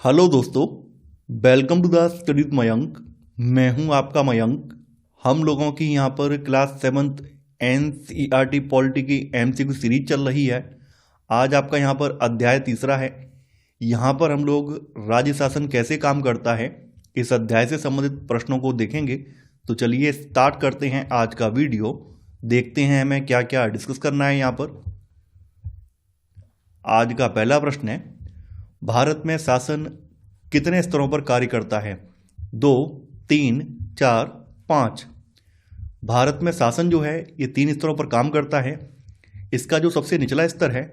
Hello दोस्तों, welcome to the study with Mayank. मैं हूं आपका मयंक। हम लोगों की यहां पर क्लास 7th NCERT पॉलिटी की MCQ सीरीज चल रही है। आज आपका यहां पर अध्याय तीसरा है। यहां पर हम लोग राज्य शासन कैसे काम करता है इस अध्याय से संबंधित प्रश्नों को देखेंगे। तो चलिए स्टार्ट करते हैं आज का वीडियो। देखते हैं हमें क्या क्या डिस्कस करना है यहाँ पर। आज का पहला प्रश्न है, भारत में शासन कितने स्तरों पर कार्य करता है? 2, 3, 4, 5। भारत में शासन जो है ये 3 स्तरों पर काम करता है। इसका जो सबसे निचला स्तर है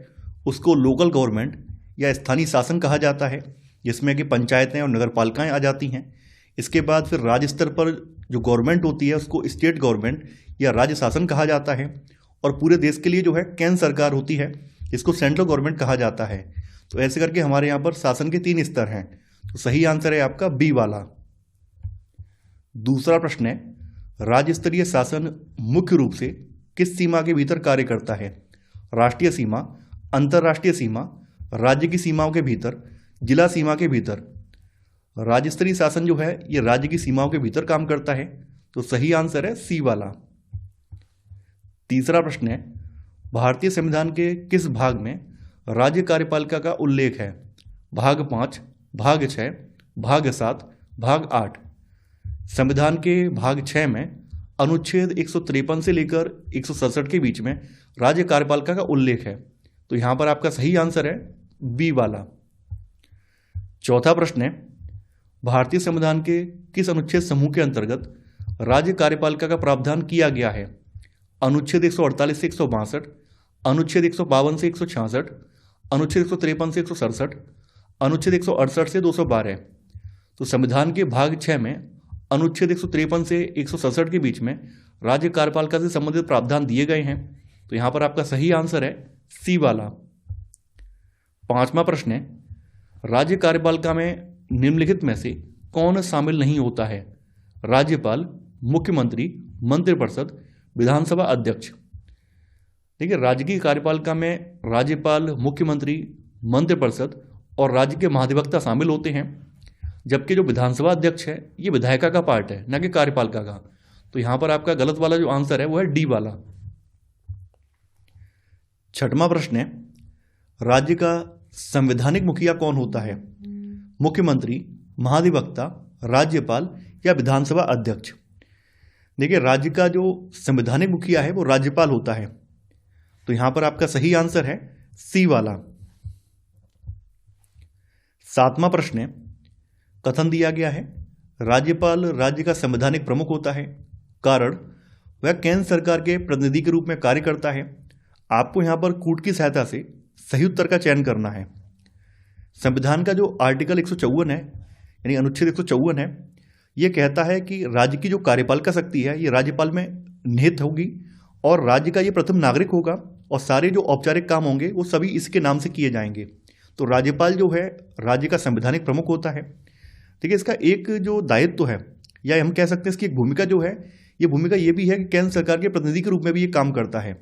उसको लोकल गवर्नमेंट या स्थानीय शासन कहा जाता है, जिसमें कि पंचायतें और नगर पालिकाएँ आ जाती हैं। इसके बाद फिर राज्य स्तर पर जो गवर्नमेंट होती है उसको स्टेट गवर्नमेंट या राज्य शासन कहा जाता है। और पूरे देश के लिए जो है केंद्र सरकार होती है, इसको सेंट्रल गवर्नमेंट कहा जाता है। तो ऐसे करके हमारे यहाँ पर शासन के 3 स्तर हैं। तो सही आंसर है आपका बी वाला। दूसरा प्रश्न है, राज्य स्तरीय शासन मुख्य रूप से किस सीमा के भीतर कार्य करता है? राष्ट्रीय सीमा, अंतर्राष्ट्रीय सीमा, राज्य की सीमाओं के भीतर, जिला सीमा के भीतर। राज्य स्तरीय शासन जो है ये राज्य की सीमाओं के भीतर काम करता है। तो सही आंसर है सी वाला। तीसरा प्रश्न है, भारतीय संविधान के किस भाग में राज्य कार्यपालिका का उल्लेख है? भाग 5, भाग 6, भाग 7, भाग 8। संविधान के भाग 6 में अनुच्छेद 153 से लेकर 167 के बीच में राज्य कार्यपालिका का उल्लेख है। तो यहाँ पर आपका सही आंसर है बी वाला। चौथा प्रश्न है, भारतीय संविधान के किस अनुच्छेद समूह के अंतर्गत राज्य कार्यपालिका का प्रावधान किया गया है? अनुच्छेद 148 से 162, अनुच्छेद 152 से 166, अनुच्छेद 153 से 167, अनुच्छेद 168 से 212। तो संविधान के भाग 6 में अनुच्छेद 153 से 167 के बीच में राज्य कार्यपालिका से संबंधित प्रावधान दिए गए हैं। तो यहाँ पर आपका सही आंसर है सी वाला। पांचवा प्रश्न है, राज्य कार्यपालिका में निम्नलिखित में से कौन शामिल नहीं होता है? राज्यपाल, मुख्यमंत्री, मंत्रिपरिषद, विधानसभा अध्यक्ष। देखिए, राज्य की कार्यपालिका में राज्यपाल, मुख्यमंत्री, मंत्रिपरिषद और राज्य के महाधिवक्ता शामिल होते हैं, जबकि जो विधानसभा अध्यक्ष है ये विधायिका का पार्ट है, न कि कार्यपालिका का। तो यहां पर आपका गलत वाला जो आंसर है वो है डी वाला। छठवां प्रश्न है, राज्य का संवैधानिक मुखिया कौन होता है? मुख्यमंत्री, महाधिवक्ता, राज्यपाल या विधानसभा अध्यक्ष। देखिए, राज्य का जो संवैधानिक मुखिया है वो राज्यपाल होता है। तो यहां पर आपका सही आंसर है सी वाला। सातवां प्रश्न है, कथन दिया गया है राज्यपाल राज्य का संवैधानिक प्रमुख होता है, कारण वह केंद्र सरकार के प्रतिनिधि के रूप में कार्य करता है। आपको यहां पर कूट की सहायता से सही उत्तर का चयन करना है। संविधान का जो आर्टिकल 154 है, यानी अनुच्छेद 154 है, यह कहता है कि राज्य की जो कार्यपालिका शक्ति है ये राज्यपाल में निहित होगी और राज्य का ये प्रथम नागरिक होगा और सारे जो औपचारिक काम होंगे वो सभी इसके नाम से किए जाएंगे। तो राज्यपाल जो है राज्य का संवैधानिक प्रमुख होता है। ठीक है, इसका एक जो दायित्व है या हम कह सकते हैं इसकी एक भूमिका जो है, ये भूमिका ये भी है कि केंद्र सरकार के प्रतिनिधि के रूप में भी ये काम करता है।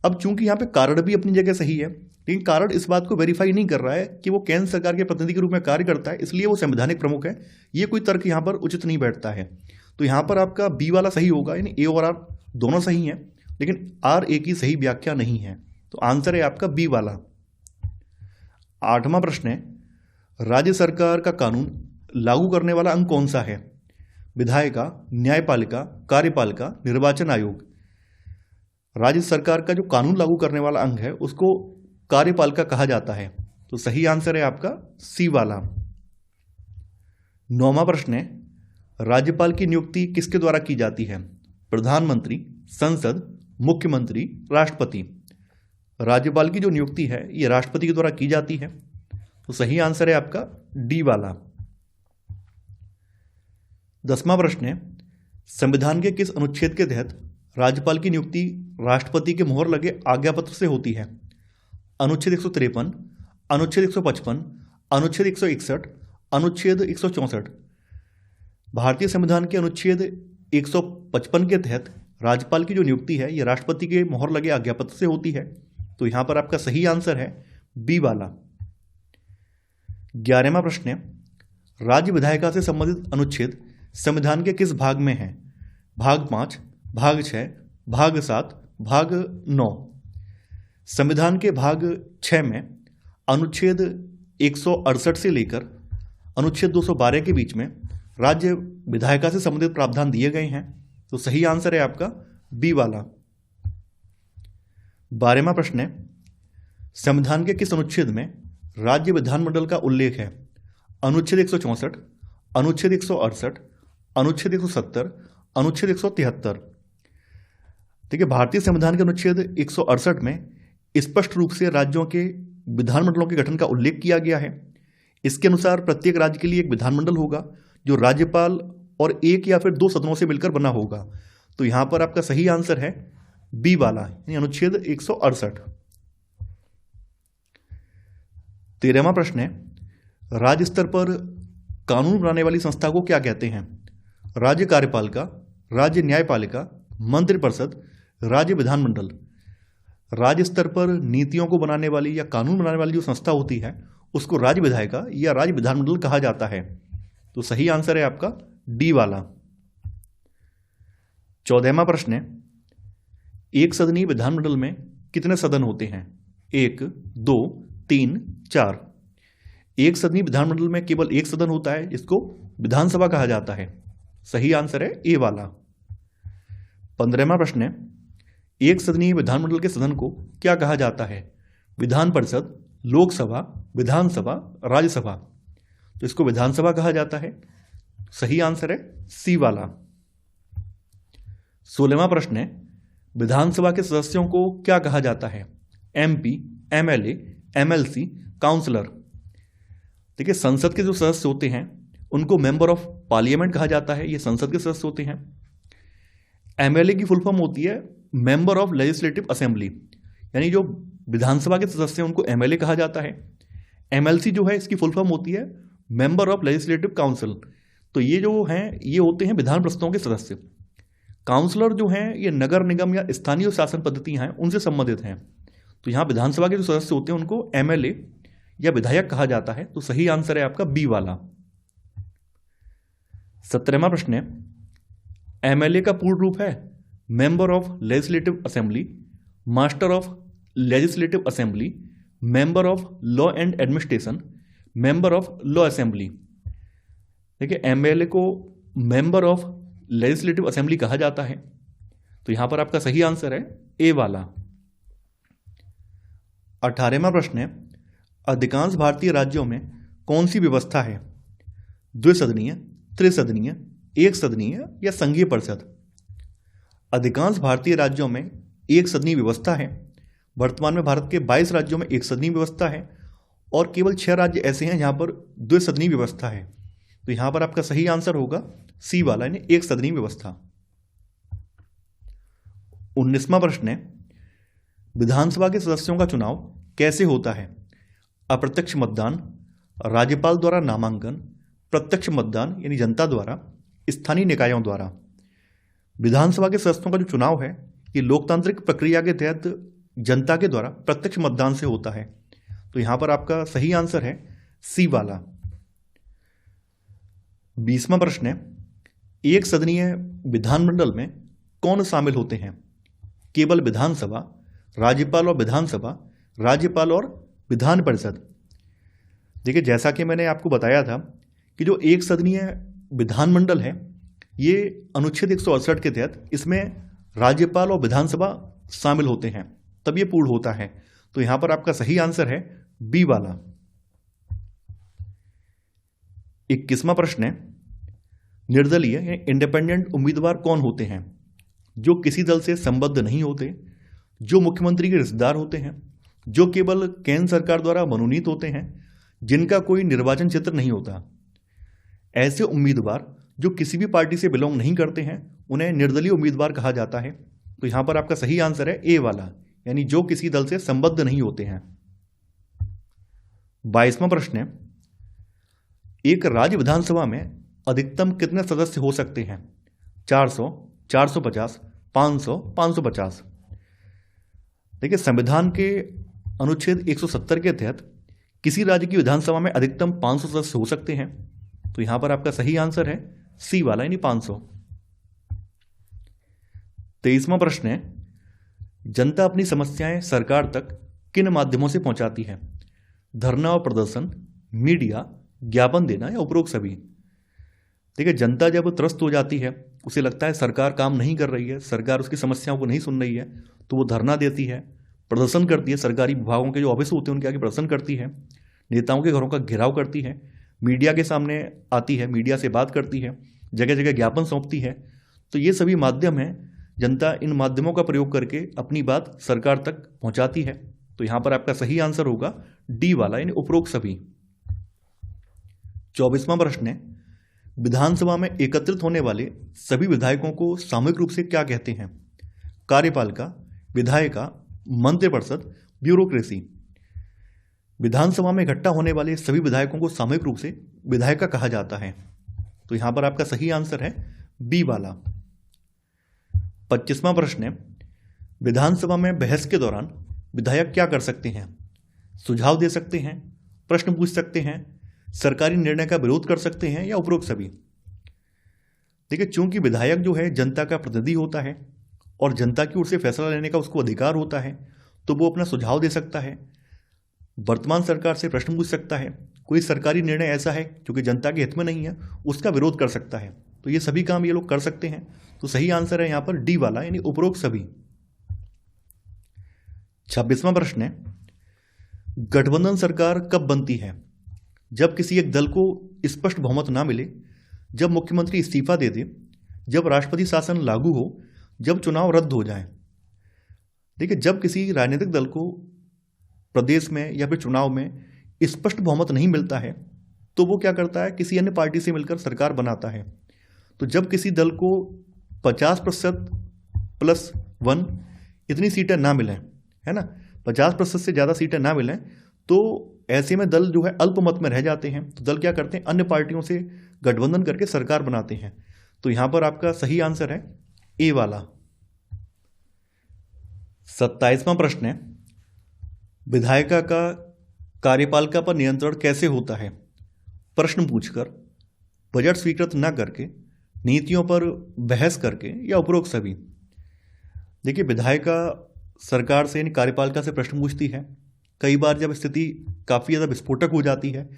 अब चूंकि यहाँ पे कारण भी अपनी जगह सही है, लेकिन कारण इस बात को वेरीफाई नहीं कर रहा है कि वो केंद्र सरकार के प्रतिनिधि के रूप में कार्य करता है, इसलिए वो संवैधानिक प्रमुख है। ये कोई तर्क यहाँ पर उचित नहीं बैठता है। तो यहाँ पर आपका बी वाला सही होगा, यानी ए और आर दोनों सही हैं, लेकिन आर ए की सही व्याख्या नहीं है। तो आंसर है आपका बी वाला। आठवां प्रश्न है, राज्य सरकार का कानून लागू करने वाला अंग कौन सा है? विधायिका, न्यायपालिका, कार्यपालिका, निर्वाचन आयोग। राज्य सरकार का जो कानून लागू करने वाला अंग है उसको कार्यपालिका कहा जाता है। तो सही आंसर है आपका सी वाला। नौवां प्रश्न है, राज्यपाल की नियुक्ति किसके द्वारा की जाती है? प्रधानमंत्री, संसद, मुख्यमंत्री, राष्ट्रपति। राज्यपाल की जो नियुक्ति है ये राष्ट्रपति के द्वारा की जाती है। तो सही आंसर है आपका डी वाला। 10वां प्रश्न है, संविधान के किस अनुच्छेद के तहत राज्यपाल की नियुक्ति राष्ट्रपति के मोहर लगे आज्ञापत्र से होती है? अनुच्छेद 153, अनुच्छेद 155, अनुच्छेद 161, अनुच्छेद 164। भारतीय संविधान के अनुच्छेद 155 के तहत राज्यपाल की जो नियुक्ति है ये राष्ट्रपति के मोहर लगे आज्ञापत्र से होती है। तो यहां पर आपका सही आंसर है बी वाला। 11वां प्रश्न है, राज्य विधायिका से संबंधित अनुच्छेद संविधान के किस भाग में है? भाग 5, भाग 6, भाग 7, भाग 9। संविधान के भाग 6 में अनुच्छेद 168 से लेकर अनुच्छेद 212 के बीच में राज्य विधायिका से संबंधित प्रावधान दिए गए हैं। तो सही आंसर है आपका बी वाला। 12वां प्रश्न है, संविधान के किस अनुच्छेद में राज्य विधानमंडल का उल्लेख है? अनुच्छेद 164, अनुच्छेद 168, अनुच्छेद 170, अनुच्छेद 173। देखिए, भारतीय संविधान के अनुच्छेद 168 में स्पष्ट रूप से राज्यों के विधानमंडलों के गठन का उल्लेख किया गया है। इसके अनुसार प्रत्येक राज्य के लिए एक विधानमंडल होगा जो राज्यपाल और एक या फिर 2 सदनों से मिलकर बना होगा। तो यहां पर आपका सही आंसर है बी वाला, यानी अनुच्छेद 168। 13वां प्रश्न है, राज्य स्तर पर कानून बनाने वाली संस्था को क्या कहते हैं? राज्य कार्यपालिका, राज्य न्यायपालिका, मंत्रिपरिषद, राज्य विधानमंडल। राज्य स्तर पर नीतियों को बनाने वाली या कानून बनाने वाली जो संस्था होती है उसको राज्य विधायिका या राज्य विधानमंडल कहा जाता है। तो सही आंसर है आपका डी वाला। 14वां प्रश्न है, एक सदनीय विधानमंडल में कितने सदन होते हैं? 1, 2, 3, 4। एक सदनीय विधानमंडल में केवल एक सदन होता है, इसको विधानसभा कहा जाता है। सही आंसर है ए वाला। 15वां प्रश्न है, एक सदनीय विधानमंडल के सदन को क्या कहा जाता है? विधान परिषद, लोकसभा, विधानसभा, राज्यसभा। तो इसको विधानसभा कहा जाता है। सही आंसर है सी वाला। 16वां प्रश्न है, विधानसभा के सदस्यों को क्या कहा जाता है? MP, MLA, MLC, councillor. देखिए, संसद के जो सदस्य होते हैं उनको मेंबर ऑफ पार्लियामेंट कहा जाता है। ये संसद के सदस्य होते हैं। एमएलए की फुल फॉर्म होती है मेंबर ऑफ लेजिस्लेटिव असेंबली, यानी जो विधानसभा के सदस्य हैं उनको एमएलए कहा जाता है। एमएलसी जो है इसकी फुल फॉर्म होती है मेंबर ऑफ लेजिस्लेटिव काउंसिल। तो ये जो हैं ये होते हैं विधान परिषदों के सदस्य। काउंसलर जो हैं ये नगर निगम या स्थानीय शासन पद्धतियां हैं उनसे संबंधित हैं। तो यहाँ विधानसभा के जो सदस्य होते हैं उनको एमएलए या विधायक कहा जाता है। तो सही आंसर है आपका बी वाला। 17वां प्रश्न है, एमएलए का पूर्ण रूप है member of legislative assembly, master of legislative assembly, member of law and administration, member of law assembly. देखिए, एमएलए को मेंबर ऑफ लेजिस्लेटिव असेंबली कहा जाता है। तो यहां पर आपका सही आंसर है ए वाला। 18वां प्रश्न है, अधिकांश भारतीय राज्यों में कौन सी व्यवस्था है? द्विसदनीय, त्रिसदनीय, एक सदनीय या संघीय परिषद। अधिकांश भारतीय राज्यों में एक सदनीय व्यवस्था है। वर्तमान में भारत के 22 राज्यों में एक सदनीय व्यवस्था है और केवल 6 राज्य ऐसे हैं जहां पर द्विसदनीय व्यवस्था है। तो यहां पर आपका सही आंसर होगा सी वाला, यानी एक सदनीय व्यवस्था। 19वां प्रश्न है, विधानसभा के सदस्यों का चुनाव कैसे होता है? अप्रत्यक्ष मतदान, राज्यपाल द्वारा नामांकन, प्रत्यक्ष मतदान यानी जनता द्वारा, स्थानीय निकायों द्वारा। विधानसभा के सदस्यों का जो चुनाव है ये लोकतांत्रिक प्रक्रिया के तहत जनता के द्वारा प्रत्यक्ष मतदान से होता है। तो यहां पर आपका सही आंसर है सी वाला। 20वां प्रश्न है, एक सदनीय विधानमंडल में कौन शामिल होते हैं? केवल विधानसभा, राज्यपाल और विधानसभा, राज्यपाल और विधान परिषद। देखिए, जैसा कि मैंने आपको बताया था कि जो एक सदनीय विधानमंडल है ये अनुच्छेद 168 के तहत इसमें राज्यपाल और विधानसभा शामिल होते हैं, तब ये पूर्ण होता है। तो यहां पर आपका सही आंसर है बी वाला। 21वां प्रश्न है, निर्दलीय या इंडिपेंडेंट उम्मीदवार कौन होते हैं? जो किसी दल से संबद्ध नहीं होते, जो मुख्यमंत्री के रिश्तेदार होते हैं, जो केवल केंद्र सरकार द्वारा मनोनीत होते हैं, जिनका कोई निर्वाचन क्षेत्र नहीं होता। ऐसे उम्मीदवार जो किसी भी पार्टी से बिलोंग नहीं करते हैं उन्हें निर्दलीय उम्मीदवार कहा जाता है। तो यहां पर आपका सही आंसर है ए वाला, यानी जो किसी दल से संबद्ध नहीं होते हैं। 22वां प्रश्न है, एक राज्य विधानसभा में अधिकतम कितने सदस्य हो सकते हैं? 400, 450, 500, 550। देखिए, संविधान के अनुच्छेद 170 के तहत किसी राज्य की विधानसभा में अधिकतम 500 सदस्य हो सकते हैं, तो यहां पर आपका सही आंसर है सी वाला यानी 500। 23वां प्रश्न है, जनता अपनी समस्याएं सरकार तक किन माध्यमों से पहुंचाती है? धरना और प्रदर्शन, मीडिया, ज्ञापन देना या उपरोक्त सभी? देखिए, जनता जब त्रस्त हो जाती है, उसे लगता है सरकार काम नहीं कर रही है, सरकार उसकी समस्याओं को नहीं सुन रही है, तो वो धरना देती है, प्रदर्शन करती है, सरकारी विभागों के जो ऑफिस होते हैं उनके आगे प्रदर्शन करती है, नेताओं के घरों का घेराव करती है, मीडिया के सामने आती है, मीडिया से बात करती है, जगह जगह ज्ञापन सौंपती है। तो ये सभी माध्यम हैं, जनता इन माध्यमों का प्रयोग करके अपनी बात सरकार तक पहुंचाती है। तो यहां पर आपका सही आंसर होगा डी वाला यानी उपरोक्त सभी। 24वां प्रश्न है, विधानसभा में एकत्रित होने वाले सभी विधायकों को सामूहिक रूप से क्या कहते हैं? कार्यपालिका, विधायिका, मंत्रिपरिषद, ब्यूरोक्रेसी? विधानसभा में इकट्ठा होने वाले सभी विधायकों को सामूहिक रूप से विधायिका कहा जाता है। तो यहां पर आपका सही आंसर है बी वाला। 25वां प्रश्न है, विधानसभा में बहस के दौरान विधायक क्या कर सकते हैं? सुझाव दे सकते हैं, प्रश्न पूछ सकते हैं, सरकारी निर्णय का विरोध कर सकते हैं या उपरोक्त सभी? देखिए, चूंकि विधायक जो है जनता का प्रतिनिधि होता है और जनता की ओर से फैसला लेने का उसको अधिकार होता है, तो वो अपना सुझाव दे सकता है, वर्तमान सरकार से प्रश्न पूछ सकता है, कोई सरकारी निर्णय ऐसा है जो कि जनता के हित में नहीं है उसका विरोध कर सकता है। तो ये सभी काम ये लोग कर सकते हैं। तो सही आंसर है यहां पर डी वाला यानी उपरोक्त सभी। 26वां प्रश्न है, गठबंधन सरकार कब बनती है? जब किसी एक दल को स्पष्ट बहुमत ना मिले, जब मुख्यमंत्री इस्तीफा दे दे, जब राष्ट्रपति शासन लागू हो, जब चुनाव रद्द हो जाए। देखिए, जब किसी राजनीतिक दल को प्रदेश में या फिर चुनाव में स्पष्ट बहुमत नहीं मिलता है, तो वो क्या करता है, किसी अन्य पार्टी से मिलकर सरकार बनाता है। तो जब किसी दल को 50% प्लस 1 इतनी सीटें ना मिलें, है ना, 50% से ज़्यादा सीटें ना मिलें, तो ऐसे में दल जो है अल्पमत में रह जाते हैं। तो दल क्या करते हैं, अन्य पार्टियों से गठबंधन करके सरकार बनाते हैं। तो यहां पर आपका सही आंसर है ए वाला। 27वां प्रश्न है, विधायिका का कार्यपालिका पर नियंत्रण कैसे होता है? प्रश्न पूछकर, बजट स्वीकृत न करके, नीतियों पर बहस करके या उपरोक्त सभी? देखिए, विधायिका सरकार से यानी कार्यपालिका से प्रश्न पूछती है। कई बार जब स्थिति काफ़ी ज़्यादा विस्फोटक हो जाती है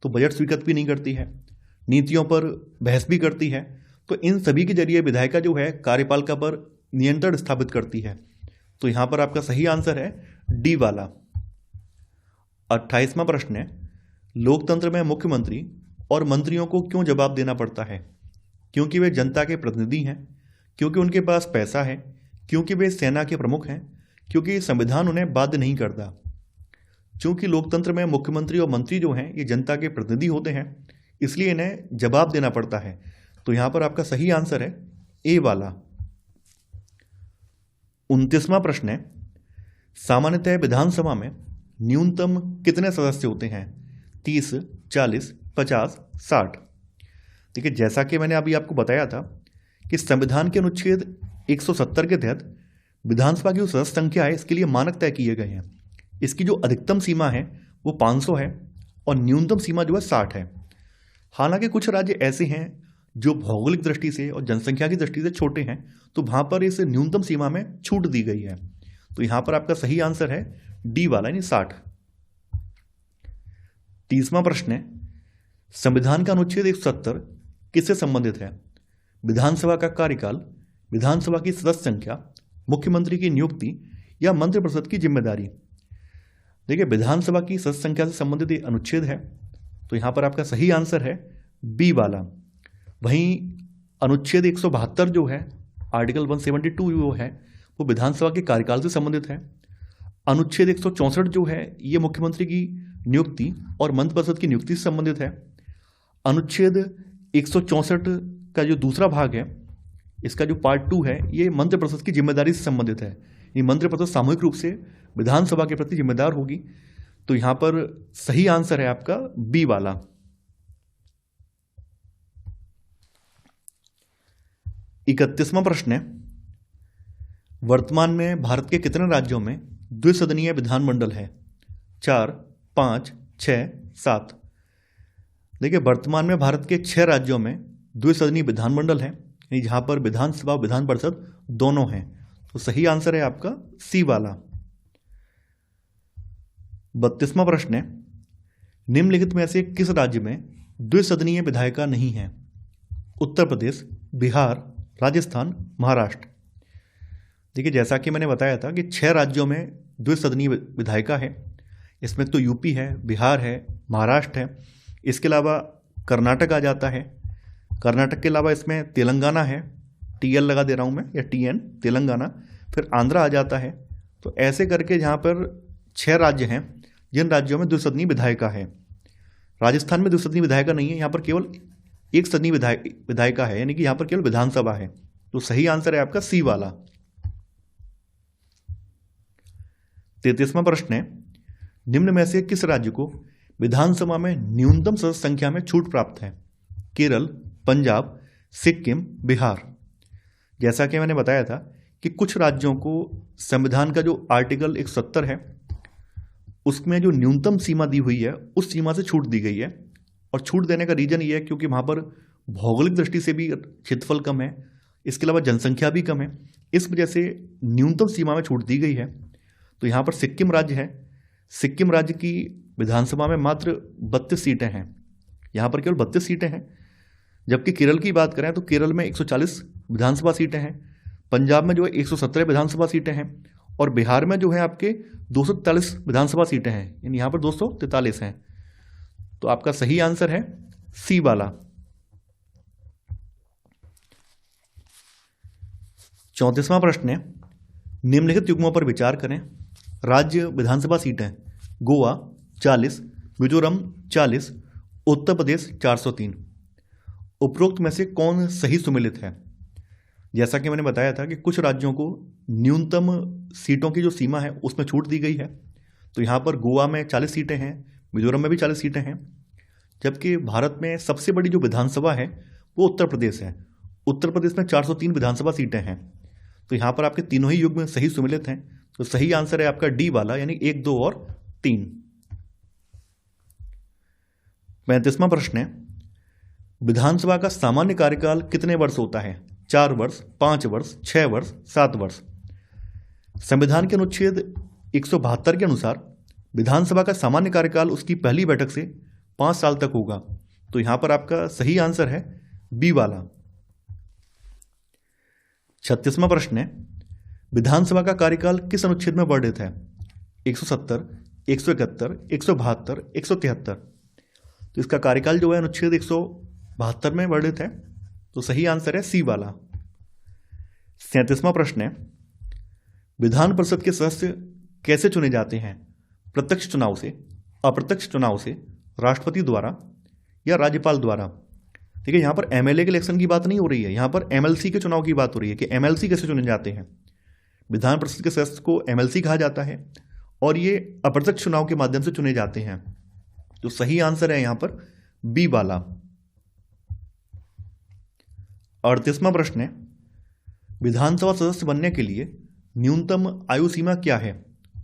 तो बजट स्वीकृत भी नहीं करती है, नीतियों पर बहस भी करती है। तो इन सभी के जरिए विधायिका जो है कार्यपालिका पर नियंत्रण स्थापित करती है। तो यहाँ पर आपका सही आंसर है डी वाला। 28वां प्रश्न है, लोकतंत्र में मुख्यमंत्री और मंत्रियों को क्यों जवाब देना पड़ता है? क्योंकि वे जनता के प्रतिनिधि हैं, क्योंकि उनके पास पैसा है, क्योंकि वे सेना के प्रमुख हैं, क्योंकि संविधान उन्हें बाध्य नहीं करता। चूंकि लोकतंत्र में मुख्यमंत्री और मंत्री जो हैं ये जनता के प्रतिनिधि होते हैं, इसलिए इन्हें जवाब देना पड़ता है। तो यहां पर आपका सही आंसर है ए वाला। 29वां प्रश्न है, सामान्यतः विधानसभा में न्यूनतम कितने सदस्य होते हैं? 30, 40, 50, 60? देखिए, जैसा कि मैंने अभी आपको बताया था कि संविधान के अनुच्छेद 170 के तहत विधानसभा की जो सदस्य संख्या है इसके लिए मानक तय किए गए हैं। इसकी जो अधिकतम सीमा है वो 500 है और न्यूनतम सीमा जो है 60 है। हालांकि कुछ राज्य ऐसे हैं जो भौगोलिक दृष्टि से और जनसंख्या की दृष्टि से छोटे हैं, तो वहां पर इस न्यूनतम सीमा में छूट दी गई है। तो यहां पर आपका सही आंसर है डी वाला यानी 60। 30वां प्रश्न है, संविधान का अनुच्छेद 170 किससे संबंधित है? विधानसभा का कार्यकाल, विधानसभा की सदस्य संख्या, मुख्यमंत्री की नियुक्ति या मंत्रिपरिषद की जिम्मेदारी? देखिए, विधानसभा की सदस्य संख्या से संबंधित ये अनुच्छेद है। तो यहां पर आपका सही आंसर है बी वाला। वहीं अनुच्छेद 172 जो है, आर्टिकल 172 जो है, वो विधानसभा के कार्यकाल से संबंधित है। अनुच्छेद 164 जो है ये मुख्यमंत्री की नियुक्ति और मंत्रिपरिषद की नियुक्ति से संबंधित है। अनुच्छेद 164 का जो दूसरा भाग है, इसका जो पार्ट 2 है, ये मंत्रिपरिषद की जिम्मेदारी से संबंधित है। ये मंत्रिपरिषद सामूहिक रूप से विधानसभा के प्रति जिम्मेदार होगी। तो यहां पर सही आंसर है आपका बी वाला। 31वां प्रश्न है, वर्तमान में भारत के कितने राज्यों में द्विसदनीय विधानमंडल है? 4, 5, 6, 7। देखिए वर्तमान में भारत के 6 राज्यों में द्विसदनीय विधानमंडल है, यानी जहां पर विधानसभा विधान परिषद दोनों हैं। तो सही आंसर है आपका सी वाला। 32वां प्रश्न है, निम्नलिखित में से किस राज्य में द्विसदनीय विधायिका नहीं है? उत्तर प्रदेश, बिहार, राजस्थान, महाराष्ट्र। देखिए जैसा कि मैंने बताया था कि 6 राज्यों में द्विसदनीय विधायिका है। इसमें तो यूपी है, बिहार है, महाराष्ट्र है, इसके अलावा कर्नाटक आ जाता है। कर्नाटक के अलावा इसमें तेलंगाना है, टीएल लगा दे रहा हूँ मैं, या टीएन, तेलंगाना। फिर आंध्रा आ जाता है। तो ऐसे करके जहाँ पर 6 राज्य हैं जिन राज्यों में द्विसदनीय विधायिका है। राजस्थान में द्विसदनीय विधायिका नहीं है, यहाँ पर केवल एक सदनीय विधायिका है, यानी कि यहाँ पर केवल विधानसभा है। तो सही आंसर है आपका सी वाला। 33वां प्रश्न है, निम्न में से किस राज्य को विधानसभा में न्यूनतम सदस्य संख्या में छूट प्राप्त है? केरल, पंजाब, सिक्किम, बिहार। जैसा कि मैंने बताया था कि कुछ राज्यों को संविधान का जो आर्टिकल 170 है उसमें जो न्यूनतम सीमा दी हुई है उस सीमा से छूट दी गई है। और छूट देने का रीजन ये है क्योंकि वहाँ पर भौगोलिक दृष्टि से भी क्षेत्रफल कम है, इसके अलावा जनसंख्या भी कम है, इस वजह से न्यूनतम सीमा में छूट दी गई है। तो यहाँ पर सिक्किम राज्य है। सिक्किम राज्य की विधानसभा में मात्र 32 सीटें हैं, यहाँ पर केवल 32 सीटें हैं। जबकि केरल की बात करें तो केरल में 140 विधानसभा सीटें हैं, पंजाब में जो है 117 विधानसभा सीटें हैं, और बिहार में जो है आपके 243 विधानसभा सीटें हैं, यानी यहाँ पर 243 हैं। तो आपका सही आंसर है सी वाला। 34वां प्रश्न है, निम्नलिखित युग्मों पर विचार करें। राज्य विधानसभा सीटें: गोवा 40, मिजोरम 40, उत्तर प्रदेश 403। उपरोक्त में से कौन सही सुमेलित है? जैसा कि मैंने बताया था कि कुछ राज्यों को न्यूनतम सीटों की जो सीमा है उसमें छूट दी गई है। तो यहाँ पर गोवा में 40 सीटें हैं, मिजोरम में भी 40 सीटें हैं। जबकि भारत में सबसे बड़ी जो विधानसभा है वो उत्तर प्रदेश है। उत्तर प्रदेश में 403 विधानसभा सीटें हैं। तो यहाँ पर आपके तीनों ही युग्म सही सुमेलित हैं। तो सही आंसर है आपका डी वाला, यानी 1, 2 और 3। 35वां प्रश्न है, विधानसभा का सामान्य कार्यकाल कितने वर्ष होता है? 4 वर्ष, 5 वर्ष, 6 वर्ष, 7 वर्ष। संविधान के अनुच्छेद 172 के अनुसार विधानसभा का सामान्य कार्यकाल उसकी पहली बैठक से 5 साल तक होगा। तो यहां पर आपका सही आंसर है बी वाला। 36वां प्रश्न है, विधानसभा का कार्यकाल किस अनुच्छेद में वर्णित है? 170, 171, 172, 173। तो इसका कार्यकाल जो है अनुच्छेद 172 में वर्णित है। तो सही आंसर है सी वाला। 37वां प्रश्न है, विधान परिषद के सदस्य कैसे चुने जाते हैं? प्रत्यक्ष चुनाव से, अप्रत्यक्ष चुनाव से, राष्ट्रपति द्वारा या राज्यपाल द्वारा? ठीक है, यहां पर एमएलए के इलेक्शन की बात नहीं हो रही है, यहां पर एमएलसी के चुनाव की बात हो रही है कि एमएलसी कैसे चुने जाते हैं। विधान परिषद के सदस्य को एमएलसी कहा जाता है और ये अप्रत्यक्ष चुनाव के माध्यम से चुने जाते हैं। तो सही आंसर है यहां पर बी वाला। 38वां प्रश्न है, विधानसभा सदस्य बनने के लिए न्यूनतम आयु सीमा क्या है?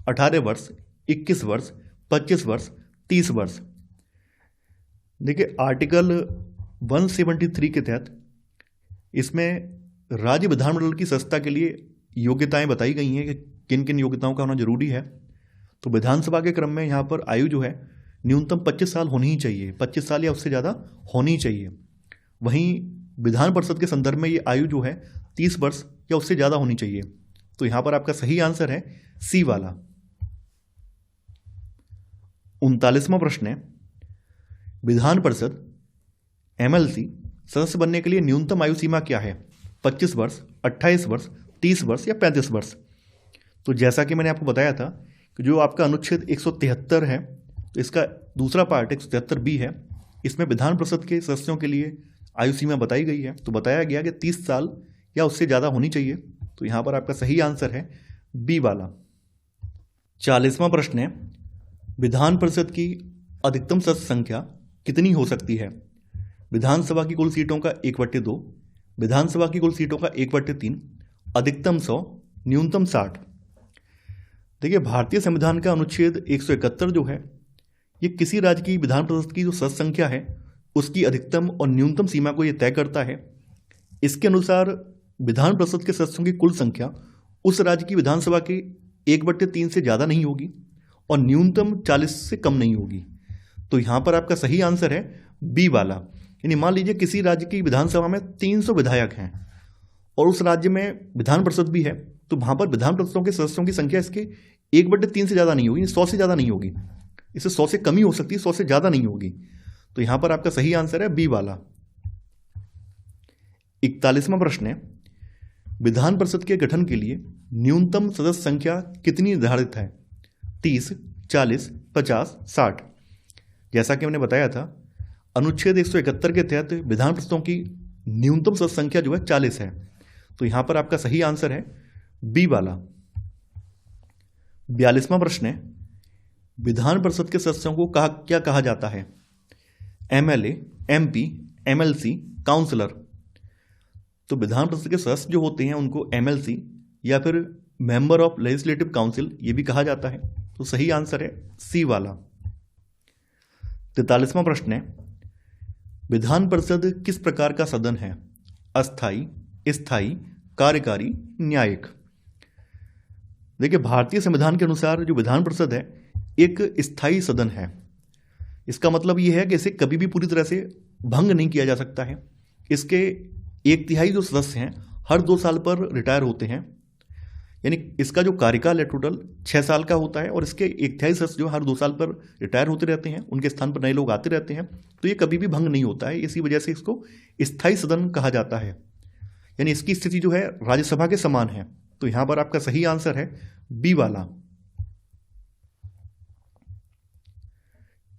18 वर्ष, 21 वर्ष, 25 वर्ष, 30 वर्ष। देखिए आर्टिकल 173 के तहत इसमें राज्य विधानमंडल की सदस्यता के लिए योग्यताएं बताई गई हैं कि किन किन योग्यताओं का होना जरूरी है। तो विधानसभा के क्रम में यहाँ पर आयु जो है न्यूनतम 25 साल होनी ही चाहिए, 25 साल या उससे ज़्यादा होनी चाहिए। वहीं विधान परिषद के संदर्भ में ये आयु जो है 30 वर्ष या उससे ज़्यादा होनी चाहिए। तो यहाँ पर आपका सही आंसर है सी वाला। 39वां प्रश्न है, विधान परिषद एमएलसी सदस्य बनने के लिए न्यूनतम आयु सीमा क्या है? 25 वर्ष, 28 वर्ष, 30 वर्ष या 35 वर्ष। तो जैसा कि मैंने आपको बताया था कि जो आपका अनुच्छेद 173 है, तो इसका दूसरा पार्ट 173 बी है, इसमें विधान परिषद के सदस्यों के लिए आयु सीमा बताई गई है। तो बताया गया कि 30 साल या उससे ज़्यादा होनी चाहिए। तो यहाँ पर आपका सही आंसर है बी वाला। 40वां प्रश्न है, विधान परिषद की अधिकतम सदस्य संख्या कितनी हो सकती है? विधानसभा की कुल सीटों का 1/2, विधानसभा की कुल सीटों का 1/3, अधिकतम 100, न्यूनतम 60। देखिए भारतीय संविधान का अनुच्छेद 171 जो है ये किसी राज्य की विधान परिषद की जो सदस्य संख्या है उसकी अधिकतम और न्यूनतम सीमा को ये तय करता है। इसके अनुसार विधान परिषद के सदस्यों की कुल संख्या उस राज्य की विधानसभा के 1/3 से ज़्यादा नहीं होगी और न्यूनतम 40 से कम नहीं होगी। तो यहाँ पर आपका सही आंसर है बी वाला। यानी मान लीजिए किसी राज्य की विधानसभा में 300 विधायक हैं और उस राज्य में विधान परिषद भी है, तो वहाँ पर विधान परिषदों के सदस्यों की संख्या इसके 1/3 से ज़्यादा नहीं होगी, 100 से ज़्यादा नहीं होगी। इससे 100 से कम ही हो सकती है, 100 से ज़्यादा नहीं होगी। तो यहाँ पर आपका सही आंसर है बी वाला। 41वां प्रश्न है, विधान परिषद के गठन के लिए न्यूनतम सदस्य संख्या कितनी निर्धारित है? 30, 40, 50, 60। जैसा कि हमने बताया था, अनुच्छेद 171 के तहत विधान परिषदों की न्यूनतम सदस्य संख्या जो है 40 है। तो यहाँ पर आपका सही आंसर है बी वाला। 42वां प्रश्न है, विधान परिषद के सदस्यों को क्या कहा जाता है? MLA, MP, MLC, councillor. तो विधान परिषद के सदस्य जो होते हैं उनको MLC या फिर मेंबर ऑफ लेजिस्लेटिव काउंसिल ये भी कहा जाता है। तो सही आंसर है सी वाला। 43वां प्रश्न है, विधान परिषद किस प्रकार का सदन है? अस्थाई, स्थायी, कार्यकारी, न्यायिक। देखिए, भारतीय संविधान के अनुसार जो विधान परिषद है एक स्थायी सदन है। इसका मतलब ये है कि इसे कभी भी पूरी तरह से भंग नहीं किया जा सकता है। इसके 1/3 जो सदस्य हैं हर 2 साल पर रिटायर होते हैं, यानी इसका जो कार्यकाल है टोटल 6 साल का होता है और इसके 1/3 सदस्य जो हर 2 साल पर रिटायर होते रहते हैं, उनके स्थान पर नए लोग आते रहते हैं। तो ये कभी भी भंग नहीं होता है, इसी वजह से इसको स्थायी सदन कहा जाता है। यानी इसकी स्थिति जो है राज्यसभा के समान है। तो यहाँ पर आपका सही आंसर है बी वाला।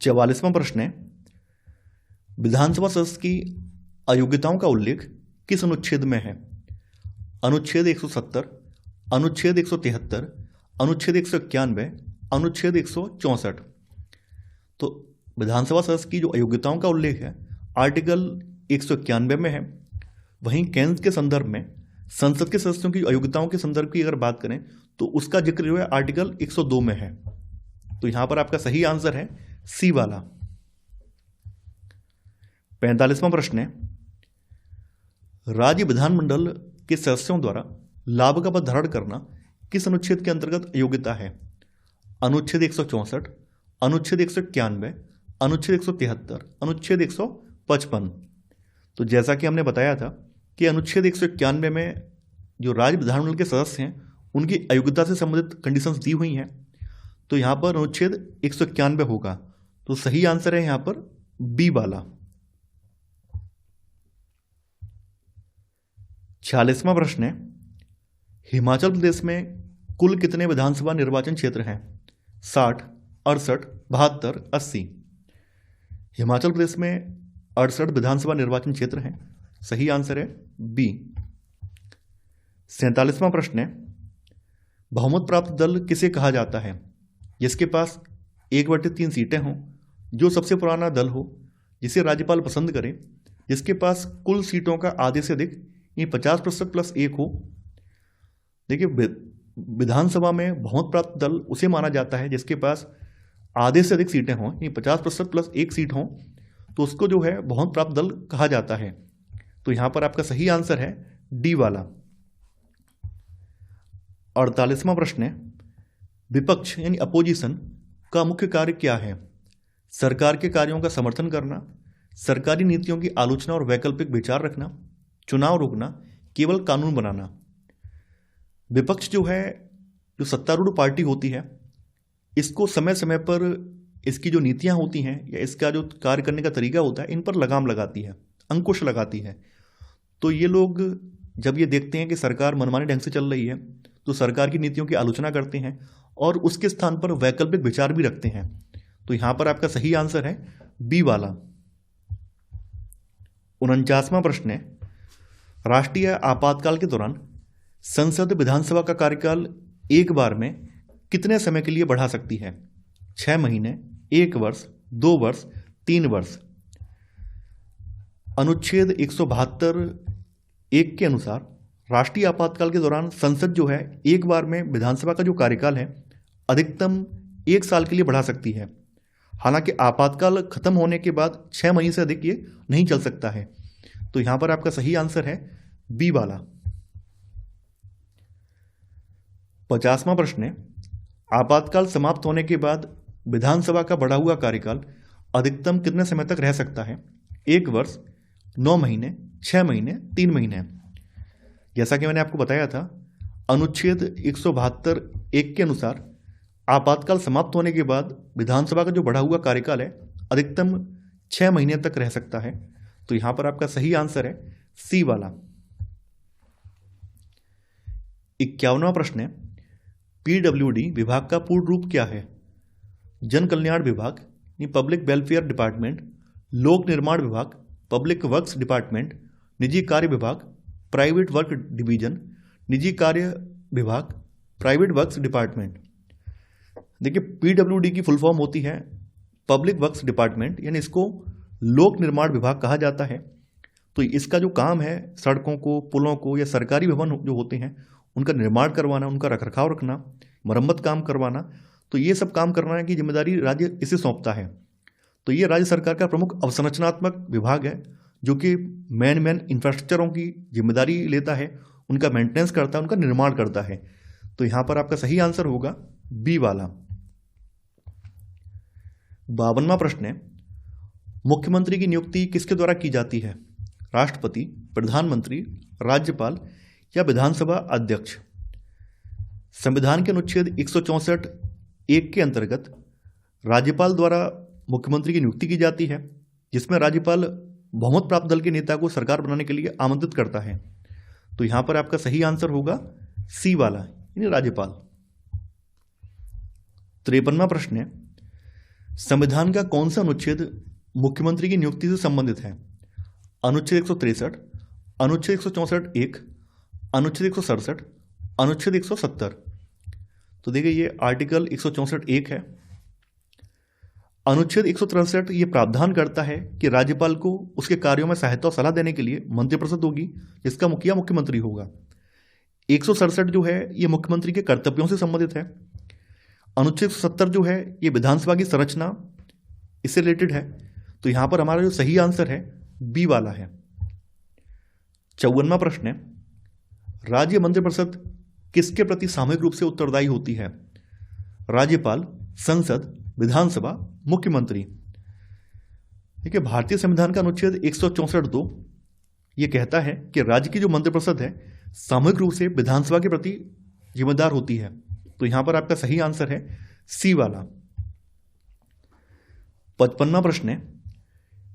44वां प्रश्न है, विधानसभा सदस्य की अयोग्यताओं का उल्लेख किस अनुच्छेद में है? अनुच्छेद 170, अनुच्छेद 173, अनुच्छेद 191, अनुच्छेद 164। तो विधानसभा सदस्य की जो अयोग्यताओं का उल्लेख है आर्टिकल 191 में है। वहीं केंद्र के संदर्भ में संसद के सदस्यों की अयोग्यताओं के संदर्भ की अगर बात करें तो उसका जिक्र जो है आर्टिकल 102 में है। तो यहां पर आपका सही आंसर है सी वाला। 45वां प्रश्न है, राज्य विधानमंडल के सदस्यों द्वारा लाभ का पद धारण करना किस अनुच्छेद के अंतर्गत योग्यता है? अनुच्छेद 164, अनुच्छेद 191, अनुच्छेद 173, अनुच्छेद 155। तो जैसा कि हमने बताया था कि अनुच्छेद 191 में जो राज्य विधानमंडल के सदस्य हैं उनकी अयोग्यता से संबंधित कंडीशंस दी हुई हैं। तो यहाँ पर अनुच्छेद 191 होगा। तो सही आंसर है यहाँ पर बी वाला। 46वां प्रश्न है, हिमाचल प्रदेश में कुल कितने विधानसभा निर्वाचन क्षेत्र हैं? 60, 68, 72, 80। हिमाचल प्रदेश में 68 विधानसभा निर्वाचन क्षेत्र हैं। सही आंसर है बी। 47वां प्रश्न है, बहुमत प्राप्त दल किसे कहा जाता है? जिसके पास 1/3 सीटें हों, जो सबसे पुराना दल हो, जिसे राज्यपाल पसंद करे, जिसके पास कुल सीटों का आधे से अधिक ये 50% प्लस 1 हो। देखिए, विधानसभा में बहुमत प्राप्त दल उसे माना जाता है जिसके पास आधे से अधिक सीटें हों, ये 50% प्लस 1 सीट हों, तो उसको जो है बहुमत प्राप्त दल कहा जाता है। तो यहां पर आपका सही आंसर है डी वाला। 48वां प्रश्न है, विपक्ष यानी अपोजिशन का मुख्य कार्य क्या है? सरकार के कार्यों का समर्थन करना, सरकारी नीतियों की आलोचना और वैकल्पिक विचार रखना, चुनाव रोकना, केवल कानून बनाना। विपक्ष जो है, जो सत्तारूढ़ पार्टी होती है, इसको समय समय पर इसकी जो नीतियां होती हैं या इसका जो कार्य करने का तरीका होता है, इन पर लगाम लगाती है, अंकुश लगाती है। तो ये लोग जब ये देखते हैं कि सरकार मनमानी ढंग से चल रही है तो सरकार की नीतियों की आलोचना करते हैं और उसके स्थान पर वैकल्पिक विचार भी रखते हैं। तो यहां पर आपका सही आंसर है बी वाला। 49वां प्रश्न है, राष्ट्रीय आपातकाल के दौरान संसद विधानसभा का कार्यकाल एक बार में कितने समय के लिए बढ़ा सकती है? 6 महीने, 1 वर्ष, 2 वर्ष, 3 वर्ष। अनुच्छेद 172(1) के अनुसार राष्ट्रीय आपातकाल के दौरान संसद जो है एक बार में विधानसभा का जो कार्यकाल है अधिकतम 1 साल के लिए बढ़ा सकती है। हालांकि आपातकाल खत्म होने के बाद 6 महीने से अधिक ये नहीं चल सकता है। तो यहां पर आपका सही आंसर है बी वाला। 50वां प्रश्न है, आपातकाल समाप्त होने के बाद विधानसभा का बढ़ा हुआ कार्यकाल अधिकतम कितने समय तक रह सकता है? 1 वर्ष, 9 महीने, 6 महीने, 3 महीने। जैसा कि मैंने आपको बताया था, अनुच्छेद 172(1) के अनुसार आपातकाल समाप्त होने के बाद विधानसभा का जो बढ़ा हुआ कार्यकाल है अधिकतम 6 महीने तक रह सकता है। तो यहां पर आपका सही आंसर है सी वाला। 51वां प्रश्न है, पीडब्ल्यूडी विभाग का पूर्ण रूप क्या है? जन कल्याण विभाग, पब्लिक वेलफेयर डिपार्टमेंट, लोक निर्माण विभाग, पब्लिक वर्क्स डिपार्टमेंट, निजी कार्य विभाग, प्राइवेट वर्क डिवीजन, निजी कार्य विभाग, प्राइवेट वर्क्स डिपार्टमेंट। देखिए, पीडब्ल्यूडी की फुल फॉर्म होती है पब्लिक वर्क्स डिपार्टमेंट, यानी इसको लोक निर्माण विभाग कहा जाता है। तो इसका जो काम है सड़कों को, पुलों को या सरकारी भवन जो होते हैं उनका निर्माण करवाना, उनका रखरखाव रखना, मरम्मत काम करवाना, तो ये सब काम करना की जिम्मेदारी राज्य इसे सौंपता है। तो ये राज्य सरकार का प्रमुख अवसंरचनात्मक विभाग है जो कि मेन इंफ्रास्ट्रक्चरों की जिम्मेदारी लेता है, उनका मेंटेनेंस करता है, उनका निर्माण करता है। तो यहां पर आपका सही आंसर होगा बी वाला। 52वां प्रश्न है, मुख्यमंत्री की नियुक्ति किसके द्वारा की जाती है? राष्ट्रपति, प्रधानमंत्री, राज्यपाल या विधानसभा अध्यक्ष? संविधान के अनुच्छेद 164(1) के अंतर्गत राज्यपाल द्वारा मुख्यमंत्री की नियुक्ति की जाती है, जिसमें राज्यपाल बहुमत प्राप्त दल के नेता को सरकार बनाने के लिए आमंत्रित करता है। तो यहां पर आपका सही आंसर होगा सी वाला, यानी राज्यपाल। 53वां प्रश्न है, संविधान का कौन सा अनुच्छेद मुख्यमंत्री की नियुक्ति से संबंधित है? अनुच्छेद 163, अनुच्छेद 164(1), अनुच्छेद 167, अनुच्छेद 170। तो देखिए, ये आर्टिकल 164(1) है। अनुच्छेद 163 ये प्रावधान करता है कि राज्यपाल को उसके कार्यों में सहायता और सलाह देने के लिए मंत्रिपरिषद होगी, जिसका मुखिया मुख्यमंत्री होगा। 167 जो है ये मुख्यमंत्री के कर्तव्यों से संबंधित है। अनुच्छेद 170 जो है ये विधानसभा की संरचना, इससे रिलेटेड है। तो यहां पर हमारा जो सही आंसर है बी वाला है। 54वां प्रश्न है, राज्य मंत्रिपरिषद किसके प्रति सामूहिक रूप से उत्तरदायी होती है? राज्यपाल, संसद, विधानसभा, मुख्यमंत्री। देखिए, भारतीय संविधान का अनुच्छेद 164(2) ये कहता है कि राज्य की जो मंत्रिपरिषद है सामूहिक रूप से विधानसभा के प्रति जिम्मेदार होती है। तो यहां पर आपका सही आंसर है सी वाला। 55वां प्रश्न है,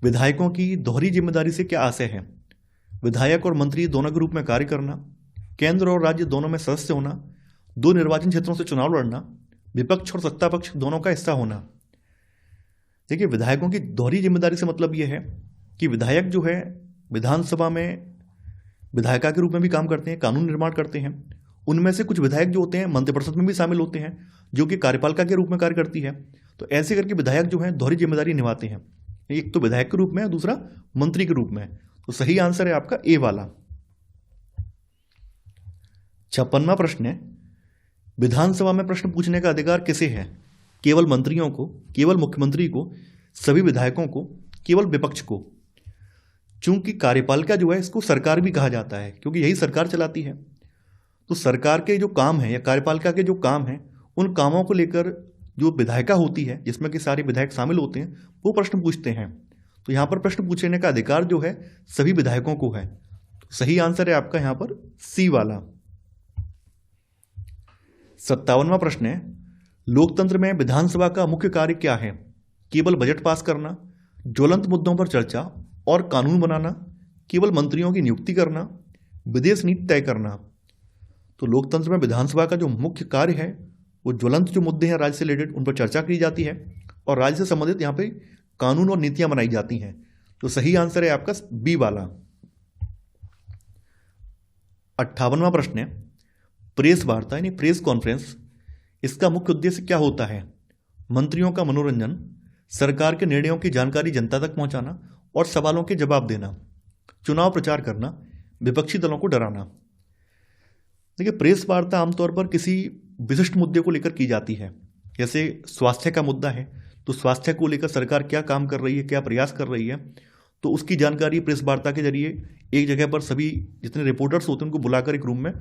विधायकों की दोहरी जिम्मेदारी से क्या आशय है? विधायक और मंत्री दोनों के रूप में कार्य करना, केंद्र और राज्य दोनों में सदस्य होना, 2 निर्वाचन क्षेत्रों से चुनाव लड़ना, विपक्ष और सत्ता पक्ष दोनों का हिस्सा होना। देखिए, विधायकों की दोहरी जिम्मेदारी से मतलब यह है कि विधायक जो है विधानसभा में विधायिका के रूप में भी काम करते हैं, कानून निर्माण करते हैं। उनमें से कुछ विधायक जो होते हैं मंत्रिपरिषद में भी शामिल होते हैं, जो कि कार्यपालिका के रूप में कार्य करती है। तो ऐसे करके विधायक जो है दोहरी जिम्मेदारी निभाते हैं, एक तो विधायक के रूप में, दूसरा मंत्री के रूप में। तो सही आंसर है आपका ए वाला। 56वां प्रश्न है, विधानसभा में प्रश्न पूछने का अधिकार किसे है? केवल मंत्रियों को, केवल मुख्यमंत्री को, सभी विधायकों को, केवल विपक्ष को? चूंकि कार्यपालिका जो है इसको सरकार भी कहा जाता है, क्योंकि यही सरकार चलाती है। तो सरकार के जो काम है या कार्यपालिका के जो काम है, उन कामों को लेकर जो विधायिका होती है, जिसमें कि सारे विधायक शामिल होते हैं, वो प्रश्न पूछते हैं। तो यहां पर प्रश्न पूछने का अधिकार जो है सभी विधायकों को है। तो सही आंसर है आपका यहां पर सी वाला। 57वां प्रश्न है, लोकतंत्र में विधानसभा का मुख्य कार्य क्या है? केवल बजट पास करना, ज्वलंत मुद्दों पर चर्चा और कानून बनाना, केवल मंत्रियों की नियुक्ति करना, विदेश नीति तय करना? तो लोकतंत्र में विधानसभा का जो मुख्य कार्य है वो ज्वलंत जो मुद्दे हैं राज्य से रिलेटेड, उन पर चर्चा की जाती है और राज्य से संबंधित यहाँ पे कानून और नीतियां बनाई जाती हैं। तो सही आंसर है आपका बी वाला। 58वां प्रश्न है, प्रेस वार्ता यानी प्रेस कॉन्फ्रेंस, इसका मुख्य उद्देश्य क्या होता है? मंत्रियों का मनोरंजन, सरकार के निर्णयों की जानकारी जनता तक पहुंचाना और सवालों के जवाब देना, चुनाव प्रचार करना, विपक्षी दलों को डराना। देखिए, प्रेस वार्ता आमतौर पर किसी विशिष्ट मुद्दे को लेकर की जाती है। जैसे स्वास्थ्य का मुद्दा है तो स्वास्थ्य को लेकर सरकार क्या काम कर रही है, क्या प्रयास कर रही है, तो उसकी जानकारी प्रेस वार्ता के जरिए एक जगह पर सभी जितने रिपोर्टर्स होते हैं उनको बुलाकर एक रूम में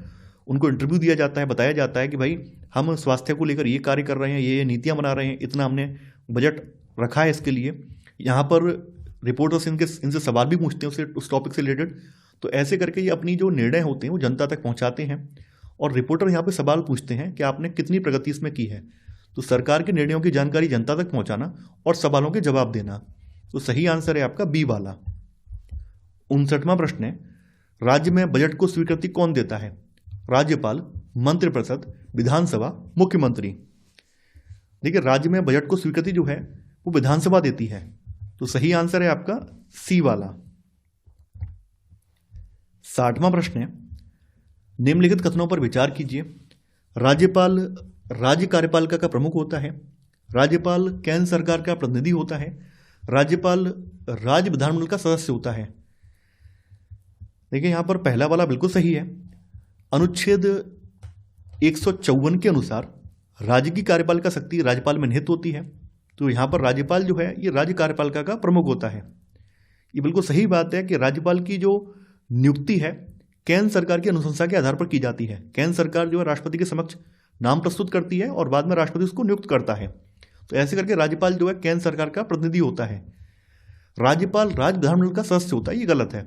उनको इंटरव्यू दिया जाता है, बताया जाता है कि भाई हम स्वास्थ्य को लेकर ये कार्य कर रहे हैं, ये नीतियाँ बना रहे हैं, इतना हमने बजट रखा है इसके लिए। यहाँ पर रिपोर्टर्स इनसे सवाल भी पूछते हैं उस टॉपिक से रिलेटेड। तो ऐसे करके ये अपनी जो निर्णय होते हैं वो जनता तक पहुँचाते हैं और रिपोर्टर यहाँ पर सवाल पूछते हैं कि आपने कितनी प्रगति इसमें की है। तो सरकार के निर्णयों की जानकारी जनता तक पहुँचाना और सवालों के जवाब देना। तो सही आंसर है आपका बी वाला। 59वां प्रश्न है, राज्य में बजट को स्वीकृति कौन देता है? राज्यपाल, मंत्रिपरिषद, विधानसभा, मुख्यमंत्री। देखिए, राज्य में बजट को स्वीकृति जो है वो विधानसभा देती है। तो सही आंसर है आपका सी वाला। 60वां प्रश्न है, निम्नलिखित कथनों पर विचार कीजिए। राज्यपाल राज्य कार्यपालिका का प्रमुख होता है। राज्यपाल केंद्र सरकार का प्रतिनिधि होता है। राज्यपाल राज्य विधानमंडल का सदस्य होता है। देखिए, यहां पर पहला वाला बिल्कुल सही है। अनुच्छेद 154 के अनुसार राज्य की कार्यपालिका शक्ति राज्यपाल में निहित होती है। तो यहां पर राज्यपाल जो है ये राज्य कार्यपालिका का प्रमुख होता है। ये बिल्कुल सही बात है कि राज्यपाल की जो नियुक्ति है केंद्र सरकार की अनुशंसा के आधार पर की जाती है। केंद्र सरकार जो है राष्ट्रपति के समक्ष नाम प्रस्तुत करती है और बाद में राष्ट्रपति उसको नियुक्त करता है। तो ऐसे करके राज्यपाल जो है केंद्र सरकार का प्रतिनिधि होता है। राज्यपाल राज्य विधानमंडल का सदस्य होता है, ये गलत है।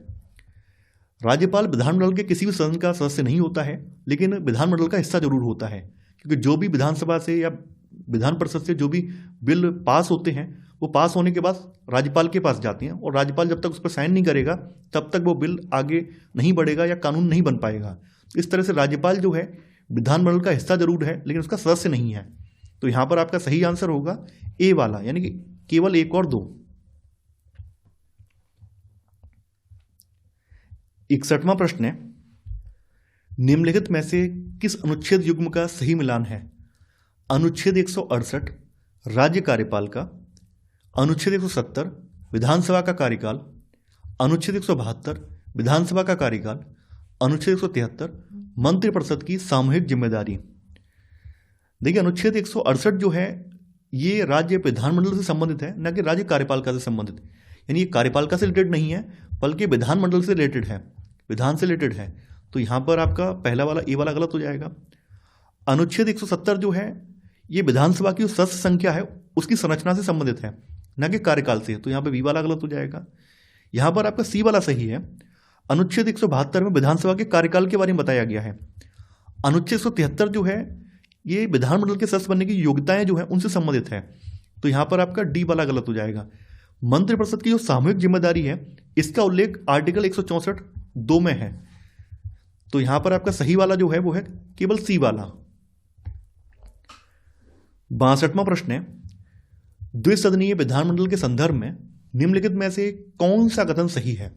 राज्यपाल विधानमंडल के किसी भी सदन का सदस्य नहीं होता है, लेकिन विधानमंडल का हिस्सा जरूर होता है, क्योंकि जो भी विधानसभा से या विधान परिषद से जो भी बिल पास होते हैं वो पास होने के बाद राज्यपाल के पास जाती हैं और राज्यपाल जब तक उस पर साइन नहीं करेगा तब तक वो बिल आगे नहीं बढ़ेगा या कानून नहीं बन पाएगा। इस तरह से राज्यपाल जो है विधानमंडल का हिस्सा जरूर है लेकिन उसका सदस्य नहीं है। तो यहां पर आपका सही आंसर होगा ए वाला, यानी कि केवल 1 और 2। 61वां प्रश्न है, निम्नलिखित में से किस अनुच्छेद युग्म का सही मिलान है? अनुच्छेद 168 राज्य कार्यपालिका, अनुच्छेद 170 विधानसभा का कार्यकाल, अनुच्छेद 172 विधानसभा का कार्यकाल, अनुच्छेद 173 मंत्रिपरिषद की सामूहिक जिम्मेदारी। देखिए, अनुच्छेद 168 जो है ये राज्य विधानमंडल से संबंधित है, न कि राज्य कार्यपालिका से संबंधित। यानी ये कार्यपालिका से रिलेटेड नहीं है बल्कि विधानमंडल से रिलेटेड है, विधान से रिलेटेड है। तो यहां पर आपका पहला वाला ए वाला गलत हो जाएगा। अनुच्छेद 170 जो है ये विधानसभा की सदस्य संख्या है उसकी संरचना से संबंधित है, न कि कार्यकाल से। तो यहां पर बी वाला गलत हो जाएगा। यहां पर आपका सी वाला सही है। अनुच्छेद 172 में विधानसभा के कार्यकाल के बारे में बताया गया है। अनुच्छेद 173 जो है ये विधानमंडल के सदस्य बनने की योग्यताएं जो है उनसे संबंधित है। तो यहां पर आपका डी वाला गलत हो जाएगा। मंत्रिपरिषद की जो सामूहिक जिम्मेदारी है इसका उल्लेख आर्टिकल 164(2) में है। तो यहां पर आपका सही वाला जो है वो है केवल सी वाला। 62वां प्रश्न है, द्विसदनीय विधानमंडल के संदर्भ में निम्नलिखित में से कौन सा कथन सही है?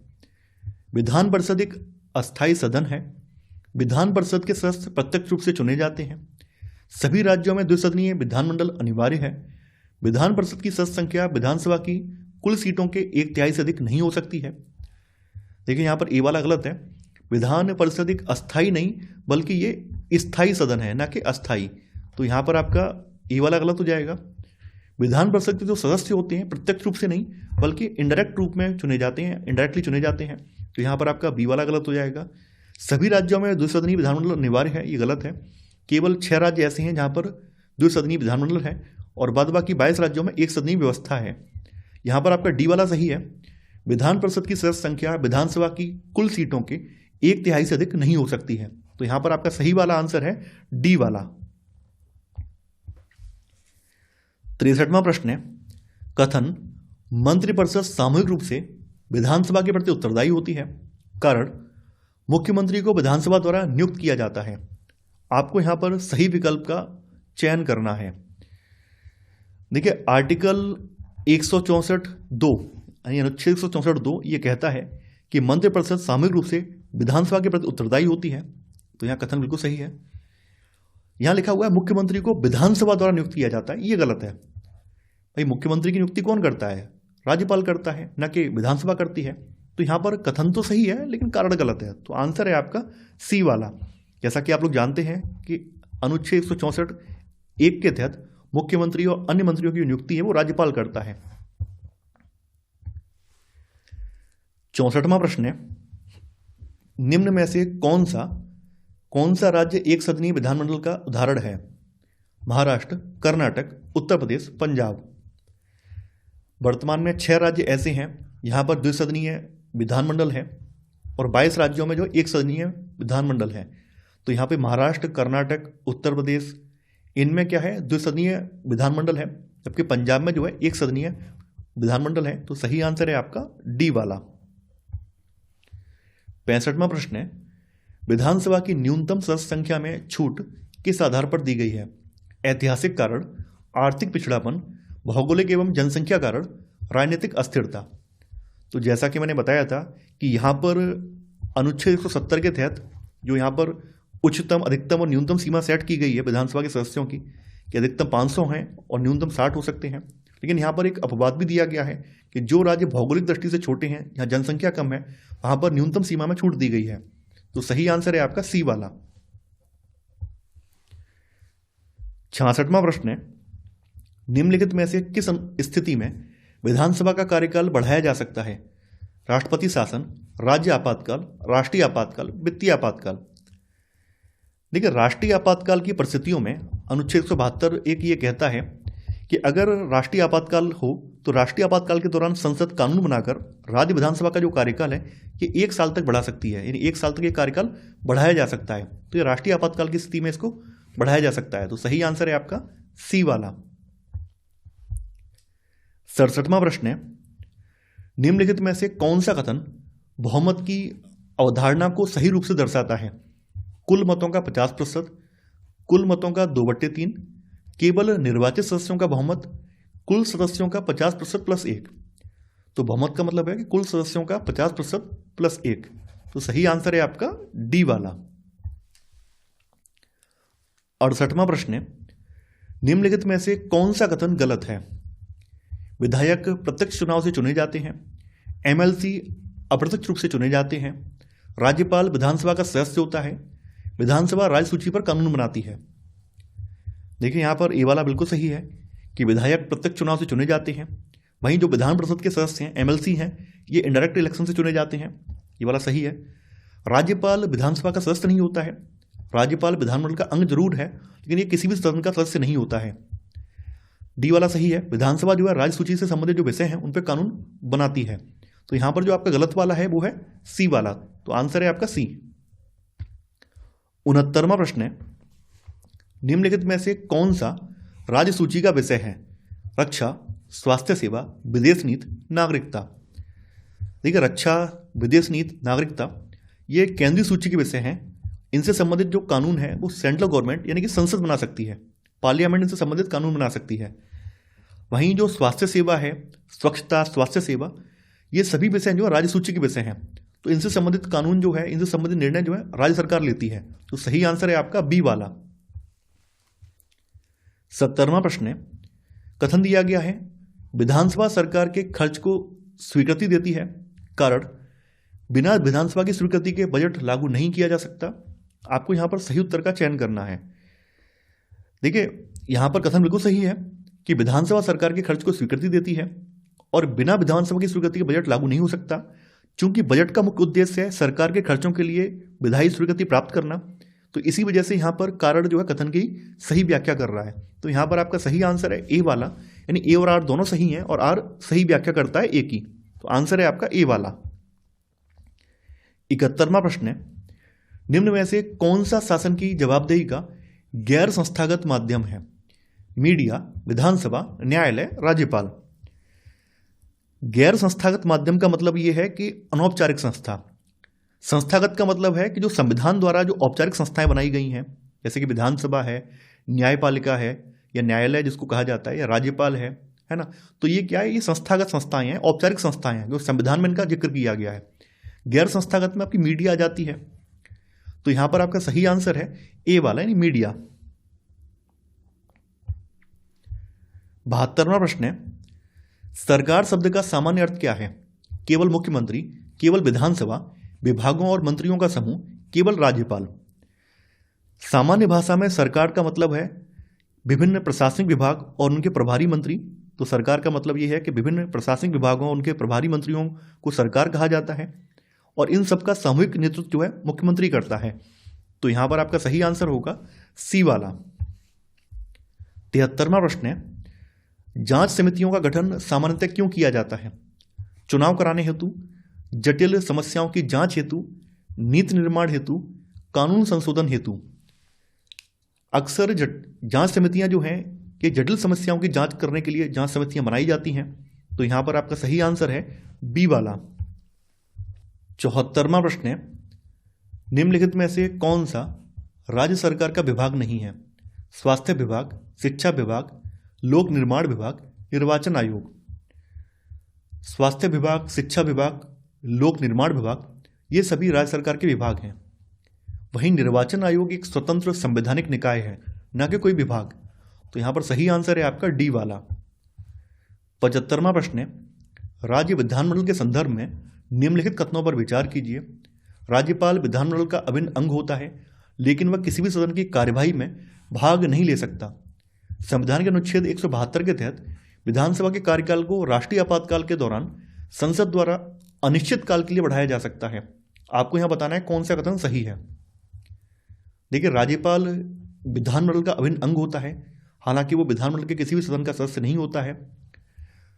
विधान परिषद एक अस्थायी सदन है। विधान परिषद के सदस्य प्रत्यक्ष रूप से चुने जाते हैं। सभी राज्यों में द्विसदनीय विधानमंडल अनिवार्य है। विधान परिषद की सदस्य संख्या विधानसभा की कुल सीटों के 1/3 से अधिक नहीं हो सकती है। देखिए, यहां पर ए वाला गलत है। विधान परिषद एक अस्थायी नहीं बल्कि ये स्थायी सदन है, ना कि अस्थायी। तो यहां पर आपका ए वाला गलत हो जाएगा। विधान परिषद के जो सदस्य होते हैं प्रत्यक्ष रूप से नहीं बल्कि इनडायरेक्ट रूप में चुने जाते हैं, इनडायरेक्टली चुने जाते हैं। तो यहां पर आपका बी वाला गलत हो जाएगा। सभी राज्यों में द्विसदनीय विधानमंडल अनिवार्य है, ये गलत है। केवल 6 राज्य ऐसे हैं जहां पर द्विसदनीय विधानमंडल है और बाद बाकी 22 राज्यों में एक सदनीय व्यवस्था है। यहां पर आपका डी वाला सही है। विधान परिषद की सदस्य संख्या विधानसभा की कुल सीटों के 1/3 से अधिक नहीं हो सकती है। तो यहां पर आपका सही वाला आंसर है डी वाला। 63वां प्रश्न है, कथन मंत्रिपरिषद सामूहिक रूप से विधानसभा के प्रति उत्तरदायी होती है। कारण मुख्यमंत्री को विधानसभा द्वारा नियुक्त किया जाता है। आपको यहां पर सही विकल्प का चयन करना है। देखिए, आर्टिकल 164(2) यानी अनुच्छेद 164(2) ये कहता है कि मंत्रिपरिषद सामूहिक रूप से विधानसभा के प्रति उत्तरदायी होती है। तो यहां कथन बिल्कुल सही है। यहां लिखा हुआ है मुख्यमंत्री को विधानसभा द्वारा नियुक्त किया जाता है, ये गलत है। भाई, मुख्यमंत्री की नियुक्ति कौन करता है? राज्यपाल करता है, न कि विधानसभा करती है। तो यहां पर कथन तो सही है लेकिन कारण गलत है। तो आंसर है आपका सी वाला। जैसा कि आप लोग जानते हैं कि अनुच्छेद 164(1) के तहत मुख्यमंत्री और अन्य मंत्रियों की नियुक्ति है वो राज्यपाल करता है। 64वां प्रश्न है, निम्न में से कौन सा राज्य एक सदनीय विधानमंडल का उदाहरण है? महाराष्ट्र, कर्नाटक, उत्तर प्रदेश, पंजाब। वर्तमान में 6 राज्य ऐसे हैं यहाँ पर द्विसदनीय विधानमंडल है और 22 राज्यों में जो एक सदनीय विधानमंडल है। तो यहाँ पे महाराष्ट्र, कर्नाटक, उत्तर प्रदेश, इनमें क्या है, द्विसदनीय विधानमंडल है, जबकि पंजाब में जो है एक सदनीय विधानमंडल है। तो सही आंसर है आपका डी वाला। 65वां प्रश्न है, विधानसभा की न्यूनतम सदस्य संख्या में छूट किस आधार पर दी गई है? ऐतिहासिक कारण, आर्थिक पिछड़ापन, भौगोलिक एवं जनसंख्या कारण, राजनीतिक अस्थिरता। तो जैसा कि मैंने बताया था कि यहाँ पर अनुच्छेद 170 के तहत जो यहाँ पर उच्चतम, अधिकतम और न्यूनतम सीमा सेट की गई है विधानसभा के सदस्यों की, कि अधिकतम 500 हैं और न्यूनतम 60 हो सकते हैं। लेकिन यहाँ पर एक अपवाद भी दिया गया है कि जो राज्य भौगोलिक दृष्टि से छोटे हैं, यहाँ जनसंख्या कम है, वहाँ पर न्यूनतम सीमा में छूट दी गई है। तो सही आंसर है आपका सी वाला। 66वां प्रश्न है, निम्नलिखित में से किस स्थिति में विधानसभा का कार्यकाल बढ़ाया जा सकता है? राष्ट्रपति शासन, राज्य आपातकाल, राष्ट्रीय आपातकाल, वित्तीय आपातकाल। देखिए, राष्ट्रीय आपातकाल की परिस्थितियों में अनुच्छेद 172 एक ये कहता है कि अगर राष्ट्रीय आपातकाल हो तो राष्ट्रीय आपातकाल के दौरान संसद कानून बनाकर राज्य विधानसभा का जो कार्यकाल है ये 1 साल तक बढ़ा सकती है, यानी 1 साल तक ये कार्यकाल बढ़ाया जा सकता है। तो ये राष्ट्रीय आपातकाल की स्थिति में इसको बढ़ाया जा सकता है। तो सही आंसर है आपका सी वाला। 67वां प्रश्न है, निम्नलिखित में से कौन सा कथन बहुमत की अवधारणा को सही रूप से दर्शाता है? कुल मतों का 50%, कुल मतों का 2/3, केवल निर्वाचित सदस्यों का बहुमत, कुल सदस्यों का 50% प्लस 1। तो बहुमत का मतलब है कि कुल सदस्यों का 50% प्लस 1। तो सही आंसर है आपका डी वाला। 68वां प्रश्न है, निम्नलिखित में से कौन सा कथन गलत है? विधायक प्रत्यक्ष चुनाव से चुने जाते हैं, एमएलसी अप्रत्यक्ष रूप से चुने जाते हैं, राज्यपाल विधानसभा का सदस्य होता है, विधानसभा राज्य सूची पर कानून बनाती है। देखिए, यहाँ पर ए वाला बिल्कुल सही है कि विधायक प्रत्यक्ष चुनाव से चुने जाते हैं, वहीं जो विधान परिषद के सदस्य हैं, एमएलसी हैं, ये इनडायरेक्ट इलेक्शन से चुने जाते हैं। ये वाला सही है। राज्यपाल विधानसभा का सदस्य नहीं होता है, राज्यपाल विधानमंडल का अंग जरूर है, लेकिन ये किसी भी सदन का सदस्य नहीं होता है। डी वाला सही है। विधानसभा जो है राज्य सूची से संबंधित जो विषय हैं उन पर कानून बनाती है। तो यहां पर जो आपका गलत वाला है वो है सी वाला। तो आंसर है आपका सी। 69वां प्रश्न है, निम्नलिखित में से कौन सा राज्य सूची का विषय है? रक्षा, स्वास्थ्य सेवा, विदेश नीति, नागरिकता। देखिए, रक्षा, विदेश नीति, नागरिकता ये केंद्रीय सूची के विषय हैं। इनसे संबंधित जो कानून है वो सेंट्रल गवर्नमेंट यानी कि संसद बना सकती है, पार्लियामेंट इनसे संबंधित कानून बना सकती है। वहीं जो स्वास्थ्य सेवा है, स्वच्छता, स्वास्थ्य सेवा, ये सभी विषय जो राज्य सूची के विषय हैं। तो इनसे संबंधित कानून जो है, इनसे संबंधित निर्णय जो है राज्य सरकार लेती है। तो सही आंसर है आपका बी वाला। 70वां प्रश्न है, कथन दिया गया है विधानसभा सरकार के खर्च को स्वीकृति देती है, कारण बिना विधानसभा की स्वीकृति के बजट लागू नहीं किया जा सकता। आपको यहां पर सही उत्तर का चयन करना है। देखिए, यहां पर कथन बिल्कुल सही है कि विधानसभा सरकार के खर्च को स्वीकृति देती है और बिना विधानसभा की स्वीकृति के बजट लागू नहीं हो सकता, क्योंकि बजट का मुख्य उद्देश्य है सरकार के खर्चों के लिए विधायी स्वीकृति प्राप्त करना। तो इसी वजह से यहां पर कारण जो है कथन की सही व्याख्या कर रहा है। तो यहां पर आपका सही आंसर है ए वाला, यानी ए और आर दोनों सही हैं और आर सही व्याख्या करता है ए की। तो आंसर है आपका ए वाला। 71वां प्रश्न है, निम्न में से कौन सा शासन की जवाबदेही का गैर संस्थागत माध्यम है? मीडिया, विधानसभा, न्यायालय, राज्यपाल। गैर संस्थागत माध्यम का मतलब यह है कि अनौपचारिक संस्था। संस्थागत का मतलब है कि जो संविधान द्वारा जो औपचारिक संस्थाएं बनाई गई हैं, जैसे कि विधानसभा है, न्यायपालिका है या न्यायालय जिसको कहा जाता है, या राज्यपाल है ना। तो ये क्या है? ये संस्थागत संस्थाएं हैं, औपचारिक संस्थाएं हैं जो संविधान में इनका जिक्र किया गया है। गैर संस्थागत में आपकी मीडिया आ जाती है। तो यहां पर आपका सही आंसर है ए वाला, यानी मीडिया। 72वां प्रश्न है, सरकार शब्द का सामान्य अर्थ क्या है? केवल मुख्यमंत्री, केवल विधानसभा, विभागों और मंत्रियों का समूह, केवल राज्यपाल। सामान्य भाषा में सरकार का मतलब है विभिन्न प्रशासनिक विभाग और उनके प्रभारी मंत्री। तो सरकार का मतलब ये है कि विभिन्न प्रशासनिक विभागों और उनके प्रभारी मंत्रियों को सरकार कहा जाता है और इन सब का सामूहिक नेतृत्व जो है मुख्यमंत्री करता है। तो यहां पर आपका सही आंसर होगा सी वाला। 73वां प्रश्न है, जांच समितियों का गठन सामान्यतः क्यों किया जाता है? चुनाव कराने हेतु, जटिल समस्याओं की जांच हेतु, नीति निर्माण हेतु, कानून संशोधन हेतु। अक्सर जांच समितियां जो हैं ये जटिल समस्याओं की जांच करने के लिए जांच समितियां बनाई जाती हैं। तो यहां पर आपका सही आंसर है बी वाला। 74वां प्रश्न है, निम्नलिखित में से कौन सा राज्य सरकार का विभाग नहीं है? स्वास्थ्य विभाग, शिक्षा विभाग, लोक निर्माण विभाग, निर्वाचन आयोग। स्वास्थ्य विभाग, शिक्षा विभाग, लोक निर्माण विभाग ये सभी राज्य सरकार के विभाग हैं। वहीं निर्वाचन आयोग एक स्वतंत्र संवैधानिक निकाय है, न कि कोई विभाग। तो यहां पर सही आंसर है आपका डी वाला। 75वां प्रश्न है, राज्य विधानमंडल के संदर्भ में निम्नलिखित कथनों पर विचार कीजिए। राज्यपाल विधानमंडल का अभिन्न अंग होता है, लेकिन वह किसी भी सदन की कार्यवाही में भाग नहीं ले सकता। संविधान के अनुच्छेद 172 के तहत विधानसभा के कार्यकाल को राष्ट्रीय आपातकाल के दौरान संसद द्वारा अनिश्चित काल के लिए बढ़ाया जा सकता है। आपको यहां बताना है कौन सा कथन सही है। देखिए, राज्यपाल विधानमंडल का अभिन्न अंग होता है, हालांकि वो विधानमंडल के किसी भी सदन का सदस्य नहीं होता है।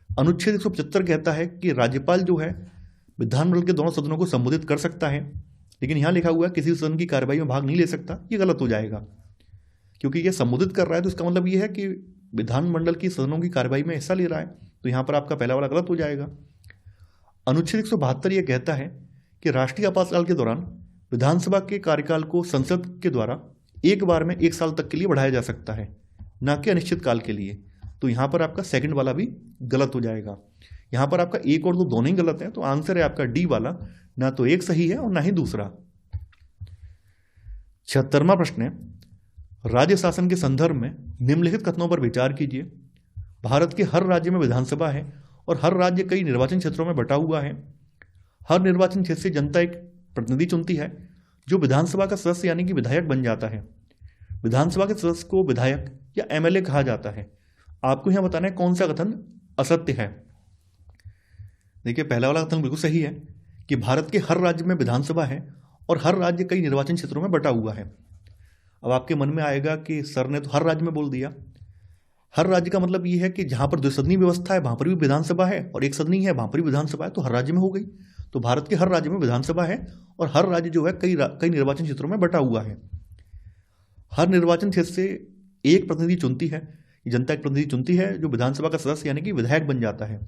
अनुच्छेद 175 कहता है कि राज्यपाल जो है विधानमंडल के दोनों सदनों को संबोधित कर सकता है, लेकिन यहां लिखा हुआ है किसी सदन की कार्यवाही में भाग नहीं ले सकता। ये गलत हो जाएगा, क्योंकि ये संबोधित कर रहा है तो इसका मतलब ये है कि विधानमंडल की सदनों की कार्यवाही में हिस्सा ले रहा है। तो यहां पर आपका पहला वाला गलत हो जाएगा। अनुच्छेद 172 ये कहता है कि राष्ट्रीय आपातकाल के दौरान विधानसभा के कार्यकाल को संसद के द्वारा एक बार में 1 साल तक के लिए बढ़ाया जा सकता है, न कि अनिश्चित काल के लिए। तो यहां पर आपका सेकंड वाला भी गलत हो जाएगा। यहां पर आपका एक और दो दोनों ही गलत है, तो आंसर है आपका डी वाला। ना तो एक सही है और ना ही दूसरा। 76वां प्रश्न है, राज्य शासन के संदर्भ में निम्नलिखित कथनों पर विचार कीजिए। भारत के हर राज्य में विधानसभा है और हर राज्य कई निर्वाचन क्षेत्रों में बटा हुआ है। हर निर्वाचन क्षेत्र से जनता एक प्रतिनिधि चुनती है जो विधानसभा का सदस्य यानी कि विधायक बन जाता है। विधानसभा के सदस्य को विधायक या एमएलए कहा जाता है। आपको यहां बताना है कौन सा कथन असत्य है। देखिए, पहला वाला कथन बिल्कुल सही है कि भारत के हर राज्य में विधानसभा है और हर राज्य कई निर्वाचन क्षेत्रों में बटा हुआ है। अब आपके मन में आएगा कि सर ने तो हर राज्य में बोल दिया। हर राज्य का मतलब ये है कि जहां पर द्विसदनीय व्यवस्था है वहां पर भी विधानसभा है, और एक सदनीय है वहां पर भी विधानसभा है, तो हर राज्य में हो गई। तो भारत के हर राज्य में विधानसभा है और हर राज्य जो है कई निर्वाचन क्षेत्रों में बटा हुआ है। हर निर्वाचन क्षेत्र से एक प्रतिनिधि चुनती है, जनता एक प्रतिनिधि चुनती है जो विधानसभा का सदस्य यानी कि विधायक बन जाता है।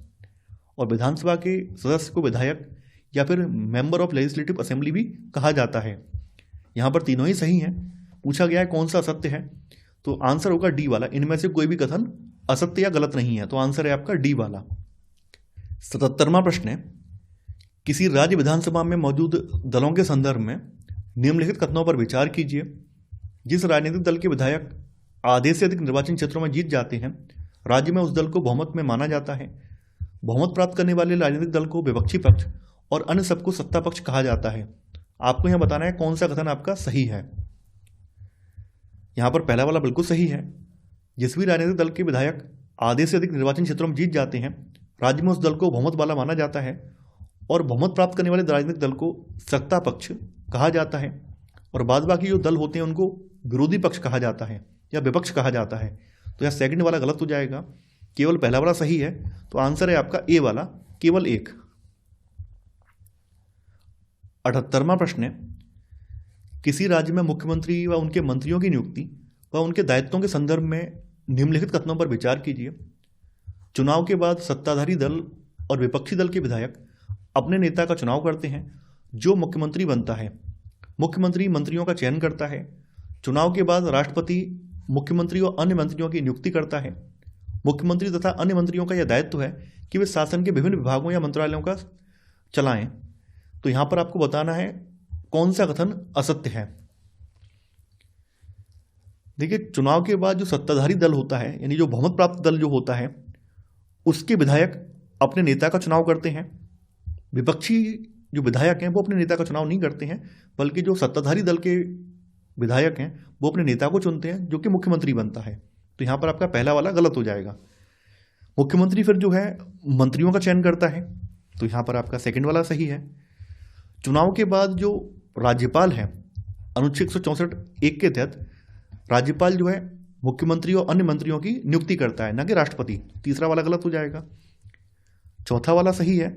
और विधानसभा के सदस्य को विधायक या फिर मेंबर ऑफ लेजिस्लेटिव असेंबली भी कहा जाता है। यहां पर तीनों ही सही हैं। पूछा गया है कौन सा असत्य है, तो आंसर होगा डी वाला। इनमें से कोई भी कथन असत्य या गलत नहीं है, तो आंसर है आपका डी वाला। 77वां प्रश्न है, किसी राज्य विधानसभा में मौजूद दलों के संदर्भ में निम्नलिखित कथनों पर विचार कीजिए। जिस राजनीतिक दल के विधायक आधे से अधिक निर्वाचन क्षेत्रों में जीत जाते हैं, राज्य में उस दल को बहुमत में माना जाता है। बहुमत प्राप्त करने वाले राजनीतिक दल को विपक्षी पक्ष और अन्य सबको सत्ता पक्ष कहा जाता है। आपको यहां बताना है कौन सा कथन आपका सही है। यहां पर पहला वाला बिल्कुल सही है। जिस भी राजनीतिक दल के विधायक आधे से अधिक निर्वाचन क्षेत्रों में जीत जाते हैं, राज्य में उस दल को बहुमत वाला माना जाता है और बहुमत प्राप्त करने वाले राजनीतिक दल को सत्ता पक्ष कहा जाता है, और बाद बाकी जो दल होते हैं उनको विरोधी पक्ष कहा जाता है या विपक्ष कहा जाता है। तो यह सेकंड वाला गलत हो जाएगा, केवल पहला वाला सही है। तो आंसर है आपका ए वाला, केवल एक। 78वां प्रश्न है, किसी राज्य में मुख्यमंत्री व उनके मंत्रियों की नियुक्ति व उनके दायित्वों के संदर्भ में निम्नलिखित कथनों पर विचार कीजिए। चुनाव के बाद सत्ताधारी दल और विपक्षी दल के विधायक अपने नेता का चुनाव करते हैं जो मुख्यमंत्री बनता है। मुख्यमंत्री मंत्रियों का चयन करता है। चुनाव के बाद राष्ट्रपति मुख्यमंत्री और अन्य मंत्रियों की नियुक्ति करता है। मुख्यमंत्री तथा अन्य मंत्रियों का यह दायित्व है कि वे शासन के विभिन्न विभागों या मंत्रालयों का चलाएं। तो यहां पर आपको बताना है कौन सा कथन असत्य है। देखिए, चुनाव के बाद जो सत्ताधारी दल होता है यानी जो बहुमत प्राप्त दल जो होता है, उसके विधायक अपने नेता का चुनाव करते हैं। विपक्षी जो विधायक हैं वो अपने नेता का चुनाव नहीं करते हैं, बल्कि जो सत्ताधारी दल के विधायक हैं वो अपने नेता को चुनते हैं जो कि मुख्यमंत्री बनता है। तो यहाँ पर आपका पहला वाला गलत हो जाएगा। मुख्यमंत्री फिर जो है मंत्रियों का चयन करता है, तो यहाँ पर आपका सेकंड वाला सही है। चुनाव के बाद जो राज्यपाल है, अनुच्छेद 164(1) के तहत राज्यपाल जो है मुख्यमंत्री और अन्य मंत्रियों की नियुक्ति करता है, ना कि राष्ट्रपति। तीसरा वाला गलत हो जाएगा। चौथा वाला सही है।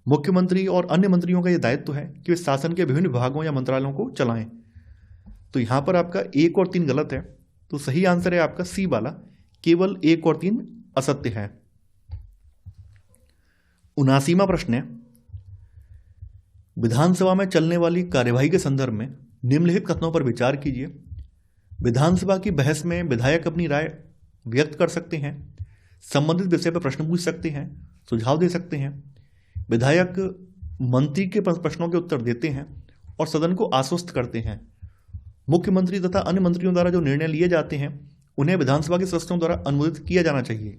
मुख्यमंत्री और अन्य मंत्रियों का यह दायित्व है कि वे शासन के विभिन्न विभागों या मंत्रालयों को चलाएं। तो यहाँ पर आपका 1 और 3 गलत है, तो सही आंसर है आपका सी वाला, केवल 1 और 3 असत्य है। 79वां प्रश्न है, विधानसभा में चलने वाली कार्यवाही के संदर्भ में निम्नलिखित कथनों पर विचार कीजिए। विधानसभा की बहस में विधायक अपनी राय व्यक्त कर सकते हैं, संबंधित विषय पर प्रश्न पूछ सकते हैं, सुझाव दे सकते हैं। विधायक मंत्री के प्रश्नों के उत्तर देते हैं और सदन को आश्वस्त करते हैं। मुख्यमंत्री तथा अन्य मंत्रियों द्वारा जो निर्णय लिए जाते हैं उन्हें विधानसभा के सदस्यों द्वारा अनुमोदित किया जाना चाहिए।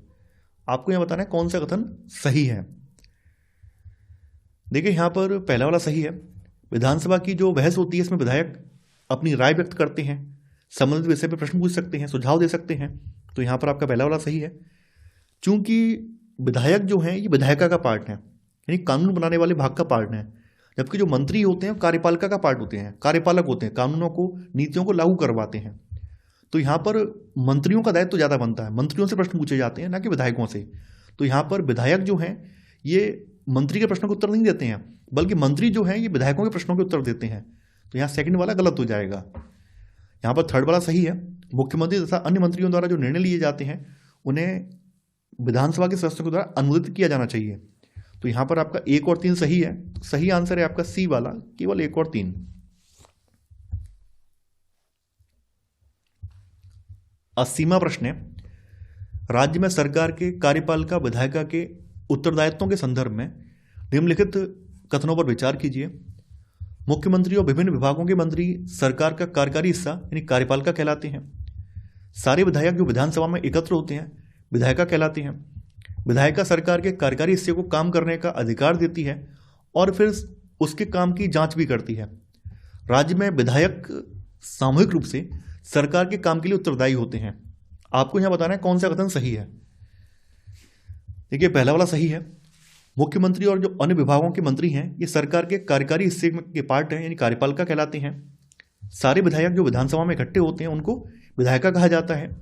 आपको यह बताना है कौन सा कथन सही है। देखिए यहाँ पर पहला वाला सही है। विधानसभा की जो बहस होती है इसमें विधायक अपनी राय व्यक्त करते हैं, संबंधित विषय पर प्रश्न पूछ सकते हैं, सुझाव दे सकते हैं। तो यहाँ पर आपका पहला वाला सही है। चूंकि विधायक जो हैं ये विधायिका का पार्ट है, यानी कानून बनाने वाले भाग का पार्ट है, जबकि जो मंत्री होते हैं कार्यपालिका का पार्ट होते हैं, कार्यपालक होते हैं, कानूनों को, नीतियों को लागू करवाते हैं। तो यहाँ पर मंत्रियों का दायित्व तो ज़्यादा बनता है, मंत्रियों से प्रश्न पूछे जाते हैं ना कि विधायकों से। तो यहाँ पर विधायक जो हैं ये मंत्री के प्रश्नों के उत्तर नहीं देते हैं, बल्कि मंत्री जो हैं ये विधायकों के प्रश्नों के उत्तर देते हैं। तो यहाँ सेकंड वाला गलत हो जाएगा। यहाँ पर थर्ड वाला सही है। मुख्यमंत्री तथा अन्य मंत्रियों द्वारा जो निर्णय लिए जाते हैं उन्हें विधानसभा के सदस्यों के द्वारा अनुमोदित किया जाना चाहिए। तो यहाँ पर आपका 1 और 3 सही है। सही आंसर है आपका सी वाला, केवल 1 और 3। 80वां प्रश्न है, राज्य में सरकार के कार्यपालिका विधायिका के उत्तरदायित्वों के संदर्भ में निम्नलिखित कथनों पर विचार कीजिए। मुख्यमंत्री और विभिन्न विभागों के मंत्री सरकार का कार्यकारी हिस्सा यानी कार्यपालिका कहलाते हैं। सारे विधायक जो विधानसभा में एकत्र होते हैं विधायिका कहलाते हैं। विधायिका सरकार के कार्यकारी हिस्से को काम करने का अधिकार देती है और फिर उसके काम की जांच भी करती है। राज्य में विधायक सामूहिक रूप से सरकार के काम के लिए उत्तरदायी होते हैं। आपको यहाँ बताना है कौन सा कथन सही है। देखिए पहला वाला सही है। मुख्यमंत्री और जो अन्य विभागों के मंत्री हैं ये सरकार के कार्यकारी हिस्से के पार्ट हैं, यानी कार्यपालिका कहलाते हैं। सारे विधायक जो विधानसभा में इकट्ठे होते हैं उनको विधायिका कहा जाता है।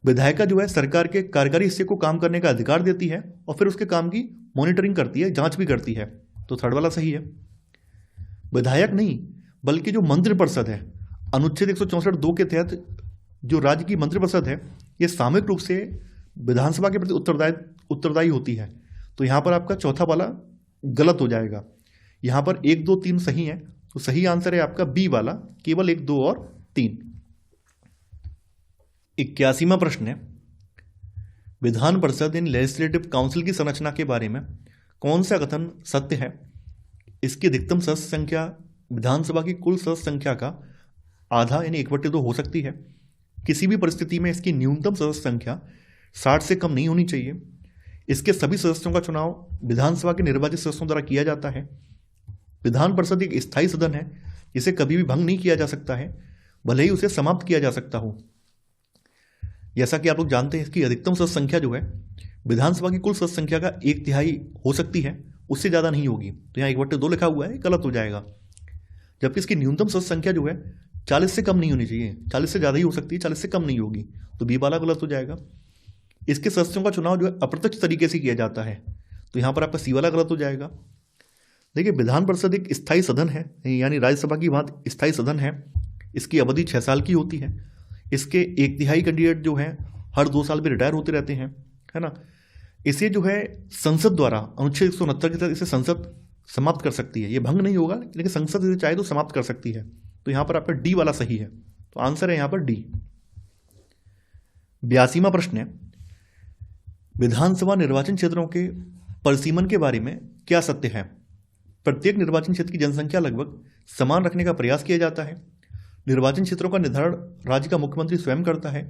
विधायिका जो है सरकार के कार्यकारी हिस्से को काम करने का अधिकार देती है और फिर उसके काम की मॉनिटरिंग करती है, जांच भी करती है। तो थर्ड वाला सही है। विधायक नहीं बल्कि जो मंत्रिपरिषद है, अनुच्छेद 164(2) के तहत जो राज्य की मंत्रिपरिषद है ये सामूहिक रूप से विधानसभा के प्रति उत्तरदायी होती है। तो यहाँ पर आपका चौथा वाला गलत हो जाएगा। यहाँ पर 1, 2, 3 सही है, तो सही आंसर है आपका बी वाला, केवल 1, 2 और 3। 81वां प्रश्न है, विधान परिषद यानी लेजिस्लेटिव काउंसिल की संरचना के बारे में कौन सा कथन सत्य है। इसकी अधिकतम सदस्य संख्या विधानसभा की कुल सदस्य संख्या का आधा यानी 1/2 हो सकती है। किसी भी परिस्थिति में इसकी न्यूनतम सदस्य संख्या 60 से कम नहीं होनी चाहिए। इसके सभी सदस्यों का चुनाव विधानसभा के निर्वाचित सदस्यों द्वारा किया जाता है। विधान परिषद एक स्थायी सदन है जिसे कभी भी भंग नहीं किया जा सकता है, भले ही उसे समाप्त किया जा सकता हो। जैसा कि आप लोग जानते हैं इसकी अधिकतम सदस्य संख्या जो है विधानसभा की कुल सदस्य संख्या का 1/3 हो सकती है, उससे ज़्यादा नहीं होगी। तो यहाँ 1/2 लिखा हुआ है, गलत हो जाएगा। जबकि इसकी न्यूनतम सदस्य संख्या जो है 40 से कम नहीं होनी चाहिए, 40 से ज़्यादा ही हो सकती है, 40 से कम नहीं होगी। तो बी वाला गलत हो जाएगा। इसके सदस्यों का चुनाव जो है अप्रत्यक्ष तरीके से किया जाता है। तो यहाँ पर आपका सी वाला गलत हो जाएगा। देखिए विधान परिषद एक स्थायी सदन है, यानी राज्यसभा की भांति स्थायी सदन है। इसकी अवधि 6 साल की होती है। इसके 1/3 कैंडिडेट जो हैं हर 2 साल में रिटायर होते रहते हैं, है ना। इसे जो है संसद द्वारा अनुच्छेद 169 के तहत इसे संसद समाप्त कर सकती है। ये भंग नहीं होगा, लेकिन संसद इसे चाहे तो समाप्त कर सकती है। तो यहाँ पर आपका डी वाला सही है। तो आंसर है यहाँ पर डी। 82वां प्रश्न है, विधानसभा निर्वाचन क्षेत्रों के परिसीमन के बारे में क्या सत्य है। प्रत्येक निर्वाचन क्षेत्र की जनसंख्या लगभग समान रखने का प्रयास किया जाता है। निर्वाचन क्षेत्रों का निर्धारण राज्य का मुख्यमंत्री स्वयं करता है।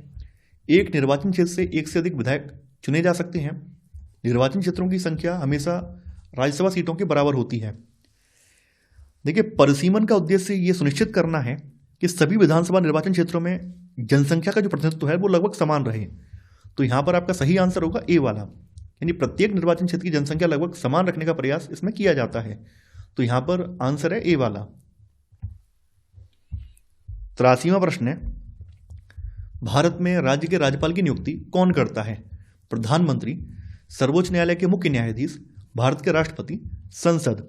एक निर्वाचन क्षेत्र से एक से अधिक विधायक चुने जा सकते हैं। निर्वाचन क्षेत्रों की संख्या हमेशा राज्यसभा सीटों के बराबर होती है। देखिए परिसीमन का उद्देश्य ये सुनिश्चित करना है कि सभी विधानसभा निर्वाचन क्षेत्रों में जनसंख्या का जो प्रतिनिधित्व है वो लगभग समान रहे। तो यहाँ पर आपका सही आंसर होगा ए वाला, यानी प्रत्येक निर्वाचन क्षेत्र की जनसंख्या लगभग समान रखने का प्रयास इसमें किया जाता है। तो यहाँ पर आंसर है ए वाला। 83वां प्रश्न है, भारत में राज्य के राज्यपाल की नियुक्ति कौन करता है? प्रधानमंत्री, सर्वोच्च न्यायालय के मुख्य न्यायाधीश, भारत के राष्ट्रपति, संसद।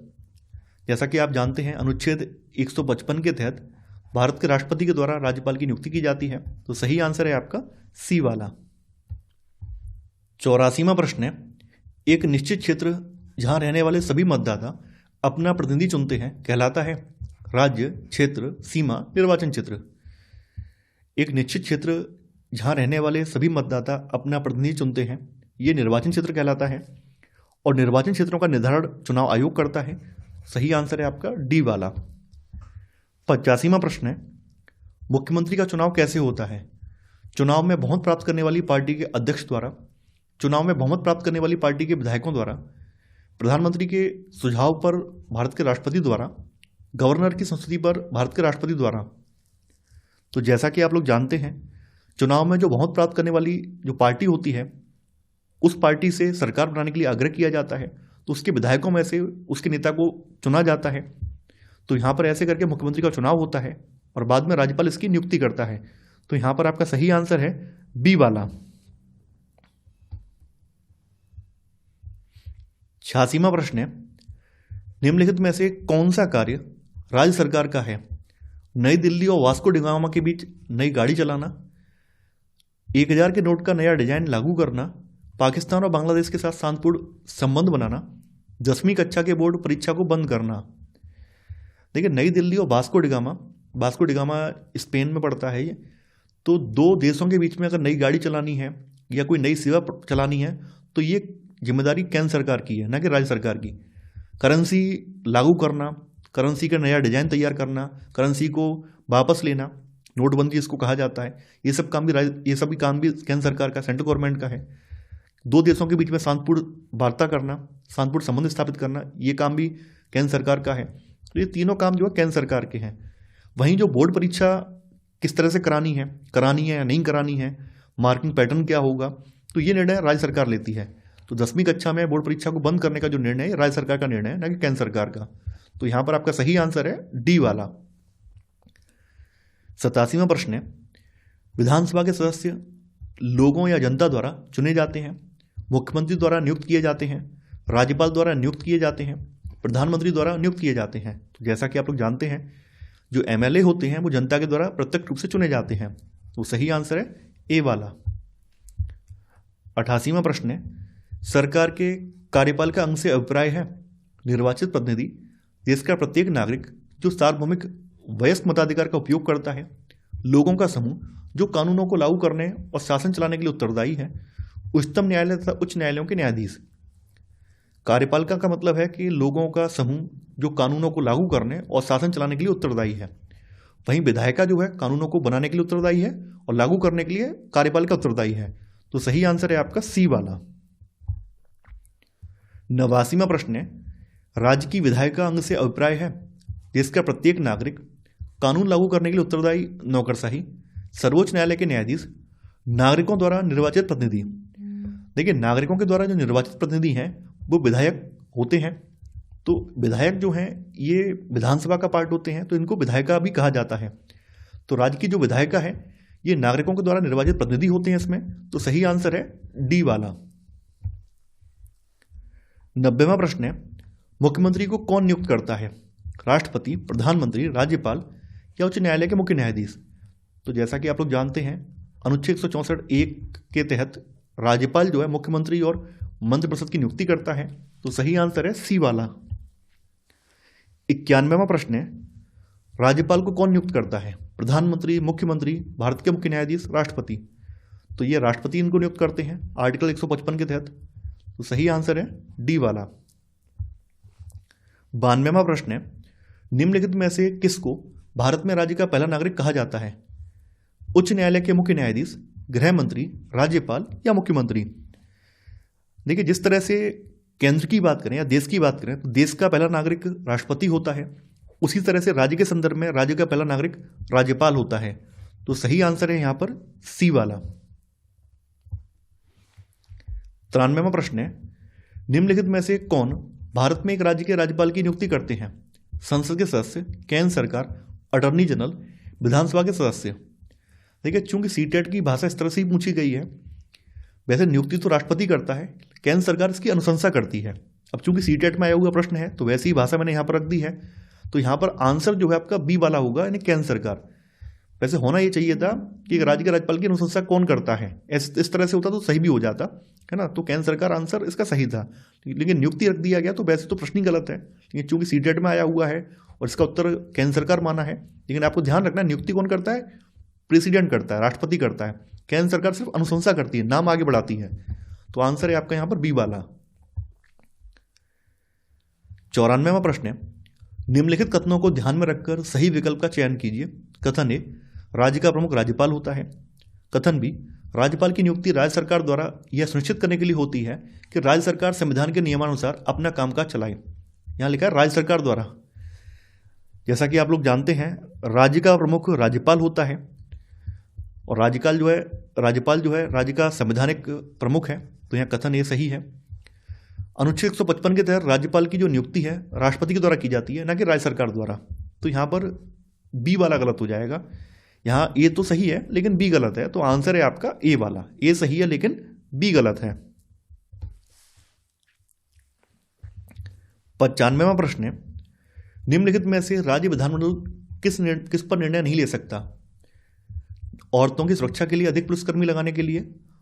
जैसा कि आप जानते हैं अनुच्छेद 155 के तहत भारत के राष्ट्रपति के द्वारा राज्यपाल की नियुक्ति की जाती है। तो सही आंसर है आपका सी वाला। 84वां प्रश्न है, एक निश्चित क्षेत्र जहां रहने वाले सभी मतदाता अपना प्रतिनिधि चुनते हैं कहलाता है? राज्य, क्षेत्र, सीमा, निर्वाचन क्षेत्र। एक निश्चित क्षेत्र जहां रहने वाले सभी मतदाता अपना प्रतिनिधि चुनते हैं, ये निर्वाचन क्षेत्र कहलाता है और निर्वाचन क्षेत्रों का निर्धारण चुनाव आयोग करता है। सही आंसर है आपका डी वाला। 85वां प्रश्न है, मुख्यमंत्री का चुनाव कैसे होता है? चुनाव में बहुमत प्राप्त करने वाली पार्टी के अध्यक्ष द्वारा, चुनाव में बहुमत प्राप्त करने वाली पार्टी के विधायकों द्वारा, प्रधानमंत्री के सुझाव पर भारत के राष्ट्रपति द्वारा, गवर्नर की संस्तुति पर भारत के राष्ट्रपति द्वारा। तो जैसा कि आप लोग जानते हैं, चुनाव में जो बहुमत प्राप्त करने वाली जो पार्टी होती है उस पार्टी से सरकार बनाने के लिए आग्रह किया जाता है, तो उसके विधायकों में से उसके नेता को चुना जाता है। तो यहाँ पर ऐसे करके मुख्यमंत्री का चुनाव होता है और बाद में राज्यपाल इसकी नियुक्ति करता है। तो यहाँ पर आपका सही आंसर है बी वाला। 86वां प्रश्न है, निम्नलिखित में से कौन सा कार्य राज्य सरकार का है? नई दिल्ली और वास्को डिगामा के बीच नई गाड़ी चलाना, 1000 के नोट का नया डिजाइन लागू करना, पाकिस्तान और बांग्लादेश के साथ शांतिपूर्ण संबंध बनाना, 10वीं कक्षा के बोर्ड परीक्षा को बंद करना। देखिए, नई दिल्ली और वास्को डिगामा स्पेन में पड़ता है ये। तो दो देशों के बीच में अगर नई गाड़ी चलानी है या कोई नई सेवा चलानी है तो ये जिम्मेदारी केंद्र सरकार की है, ना कि राज्य सरकार की। करेंसी लागू करना, करेंसी का नया डिजाइन तैयार करना, करेंसी को वापस लेना, नोटबंदी इसको कहा जाता है, ये सभी काम भी केंद्र सरकार का, सेंट्रल गवर्नमेंट का है। दो देशों के बीच में शांतिपूर्ण वार्ता करना, शांतिपूर्ण संबंध स्थापित करना, ये काम भी केंद्र सरकार का है। तो ये तीनों काम जो है केंद्र सरकार के हैं। वहीं जो बोर्ड परीक्षा किस तरह से करानी है या नहीं करानी है, मार्किंग पैटर्न क्या होगा, तो ये निर्णय राज्य सरकार लेती है। तो 10वीं कक्षा में बोर्ड परीक्षा को बंद करने का जो निर्णय है राज्य सरकार का निर्णय है, ना कि केंद्र सरकार का। तो यहां पर आपका सही आंसर है डी वाला। 87वां प्रश्न है, विधानसभा के सदस्य लोगों या जनता द्वारा चुने जाते हैं, मुख्यमंत्री द्वारा नियुक्त किए जाते हैं, राज्यपाल द्वारा नियुक्त किए जाते हैं, प्रधानमंत्री द्वारा नियुक्त किए जाते हैं। तो जैसा कि आप लोग जानते हैं, जो एमएलए होते हैं वो जनता के द्वारा प्रत्यक्ष रूप से चुने जाते हैं। तो सही आंसर है ए वाला। 88वां प्रश्न है, सरकार के कार्यपाल का अंग से अभिप्राय है? निर्वाचित प्रतिनिधि, देश का प्रत्येक नागरिक जो सार्वभौमिक वयस्क मताधिकार का उपयोग करता है, लोगों का समूह जो कानूनों को लागू करने और शासन चलाने के लिए उत्तरदायी है, उच्चतम न्यायालय तथा उच्च न्यायालयों के न्यायाधीश। कार्यपालिका का मतलब है कि लोगों का समूह जो कानूनों को लागू करने और शासन चलाने के लिए उत्तरदायी है। वहीं विधायिका जो है कानूनों को बनाने के लिए उत्तरदायी है और लागू करने के लिए कार्यपालिका उत्तरदायी है। तो सही आंसर है आपका सी वाला। 89वां प्रश्न है, राज्य की विधायिका अंग से अभिप्राय है? देश का प्रत्येक नागरिक, कानून लागू करने के लिए उत्तरदायी नौकरशाही, सर्वोच्च न्यायालय के न्यायाधीश, नागरिकों द्वारा निर्वाचित प्रतिनिधि। देखिए, नागरिकों के द्वारा जो निर्वाचित प्रतिनिधि हैं वो विधायक होते हैं। तो विधायक जो हैं ये विधानसभा का पार्ट होते हैं, तो इनको विधायिका भी कहा जाता है। तो राज्य की जो विधायिका है ये नागरिकों के द्वारा निर्वाचित प्रतिनिधि होते हैं इसमें। तो सही आंसर है डी वाला। 90वां प्रश्न है, मुख्यमंत्री को कौन नियुक्त करता है? राष्ट्रपति, प्रधानमंत्री, राज्यपाल या उच्च न्यायालय के मुख्य न्यायाधीश। तो जैसा कि आप लोग जानते हैं अनुच्छेद 164(1) के तहत राज्यपाल जो है मुख्यमंत्री और मंत्रिपरिषद की नियुक्ति करता है। तो सही आंसर है सी वाला। 91वां प्रश्न है, राज्यपाल को कौन नियुक्त करता है? प्रधानमंत्री, मुख्यमंत्री, भारत के मुख्य न्यायाधीश, राष्ट्रपति। तो ये राष्ट्रपति इनको नियुक्त करते हैं आर्टिकल 155 के तहत। तो सही आंसर है डी वाला। 92वां प्रश्न है, निम्नलिखित में से किसको भारत में राज्य का पहला नागरिक कहा जाता है? उच्च न्यायालय के मुख्य न्यायाधीश, गृह मंत्री, राज्यपाल या मुख्यमंत्री। देखिए, जिस तरह से केंद्र की बात करें या देश की बात करें तो देश का पहला नागरिक राष्ट्रपति होता है उसी तरह से राज्य के संदर्भ में राज्य का पहला नागरिक राज्यपाल होता है। तो सही आंसर है यहां पर सी वाला। 93वां प्रश्न है, निम्नलिखित में से कौन भारत में एक राज्य के राज्यपाल की नियुक्ति करते हैं? संसद के सदस्य, केंद्र सरकार, अटॉर्नी जनरल, विधानसभा के सदस्य। देखिए, चूंकि सीटेट की भाषा इस तरह से ही पूछी गई है, वैसे नियुक्ति तो राष्ट्रपति करता है, केंद्र सरकार इसकी अनुशंसा करती है। अब चूंकि सीटेट में आया हुआ प्रश्न है तो वैसी ही भाषा मैंने यहाँ पर रख दी है, तो यहाँ पर आंसर जो है आपका बी वाला होगा, यानी केंद्र सरकार। वैसे होना ये चाहिए था कि राज्य के राज्यपाल की अनुशंसा कौन करता है, इस तरह से होता तो सही भी हो जाता है ना। तो केंद्र सरकार आंसर इसका सही था, लेकिन नियुक्ति रख दिया गया तो वैसे तो प्रश्न ही गलत है, लेकिन चूंकि सीटेट में आया हुआ है और इसका उत्तर केंद्र सरकार माना है। लेकिन आपको ध्यान रखना है, नियुक्ति कौन करता है? प्रेसिडेंट करता है, राष्ट्रपति करता है। केंद्र सरकार सिर्फ अनुशंसा करती है, नाम आगे बढ़ाती है। तो आंसर है आपका यहां पर बी वाला। 94वां प्रश्न है, निम्नलिखित कथनों को ध्यान में रखकर सही विकल्प का चयन कीजिए। कथन ए, राज्य का प्रमुख राज्यपाल होता है। कथन बी, राज्यपाल की नियुक्ति राज्य सरकार द्वारा यह सुनिश्चित करने के लिए होती है कि राज्य सरकार संविधान के नियमानुसार अपना कामकाज चलाए। यहां लिखा है राज्य सरकार द्वारा। जैसा कि आप लोग जानते हैं, राज्य का प्रमुख राज्यपाल होता है और राज्यपाल जो है राज्य का संवैधानिक प्रमुख है। तो यहाँ कथन ये सही है। अनुच्छेद 155 के तहत राज्यपाल की जो नियुक्ति है राष्ट्रपति के द्वारा की जाती है, न कि राज्य सरकार द्वारा। तो यहाँ पर बी वाला गलत हो जाएगा। यहाँ ए तो सही है लेकिन बी गलत है, तो आंसर है आपका ए वाला। ए सही है लेकिन बी गलत है। 95वां प्रश्न है, निम्नलिखित में से राज्य विधानमंडल किस पर निर्णय नहीं ले सकता? औरतों की सुरक्षा के लिए अधिक पुलिसकर्मी लगाने के लिए,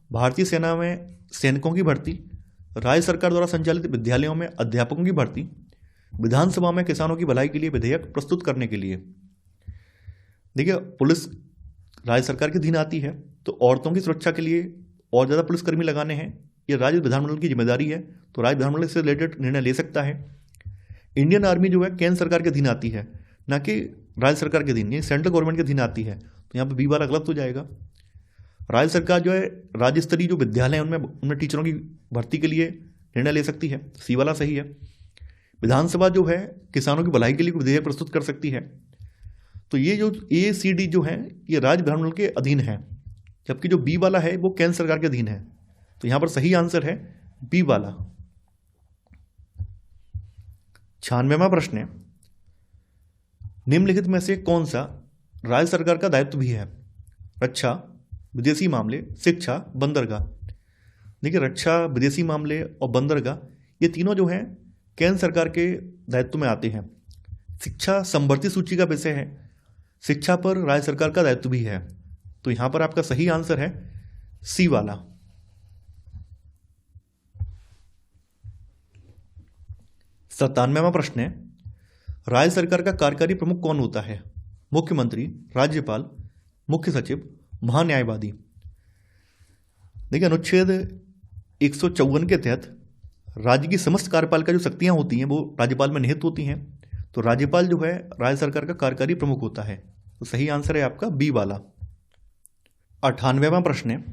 भारतीय सेना में सैनिकों की भर्ती, राज्य सरकार द्वारा संचालित विद्यालयों में अध्यापकों की भर्ती, विधानसभा में किसानों की भलाई के लिए विधेयक प्रस्तुत करने के लिए। देखिए, पुलिस राज्य सरकार के अधीन आती है, तो औरतों की सुरक्षा के लिए और ज़्यादा पुलिसकर्मी लगाने हैं, ये राज्य विधानमंडल की जिम्मेदारी है। तो राज्य विधानमंडल से रिलेटेड निर्णय ले सकता है। इंडियन आर्मी जो है केंद्र सरकार के अधीन आती है, ना कि राज्य सरकार के अधीन, ये सेंट्रल गवर्नमेंट के अधीन आती है। तो यहाँ पर बी वाला गलत हो जाएगा। राज्य सरकार जो है राज्य स्तरीय जो विद्यालय हैं उनमें टीचरों की भर्ती के लिए निर्णय ले सकती है। सी वाला सही है। विधानसभा जो है किसानों की भलाई के लिए विधेयक प्रस्तुत कर सकती है। तो ये जो ए सी डी जो है ये राज्य विधानमंडल के अधीन है, जबकि जो बी वाला है वो केंद्र सरकार के अधीन है। तो यहाँ पर सही आंसर है बी वाला। 96वां प्रश्न है, निम्नलिखित में से कौन सा राज्य सरकार का दायित्व भी है? रक्षा, विदेशी मामले, शिक्षा, बंदरगाह। देखिए, रक्षा, विदेशी मामले और बंदरगाह ये तीनों जो हैं केंद्र सरकार के दायित्व में आते हैं। शिक्षा समवर्ती सूची का विषय है, शिक्षा पर राज्य सरकार का दायित्व भी है। तो यहां पर आपका सही आंसर है सी वाला। 97वां प्रश्न है, राज्य सरकार का कार्यकारी प्रमुख कौन होता है? मुख्यमंत्री, राज्यपाल, मुख्य सचिव, महान्यायवादी। देखिए, अनुच्छेद 154 के तहत राज्य की समस्त कार्यपालिका जो शक्तियां होती हैं वो राज्यपाल में निहित होती हैं। तो राज्यपाल जो है राज्य सरकार का कार्यकारी प्रमुख होता है। तो सही आंसर है आपका बी वाला। 98वां प्रश्न है,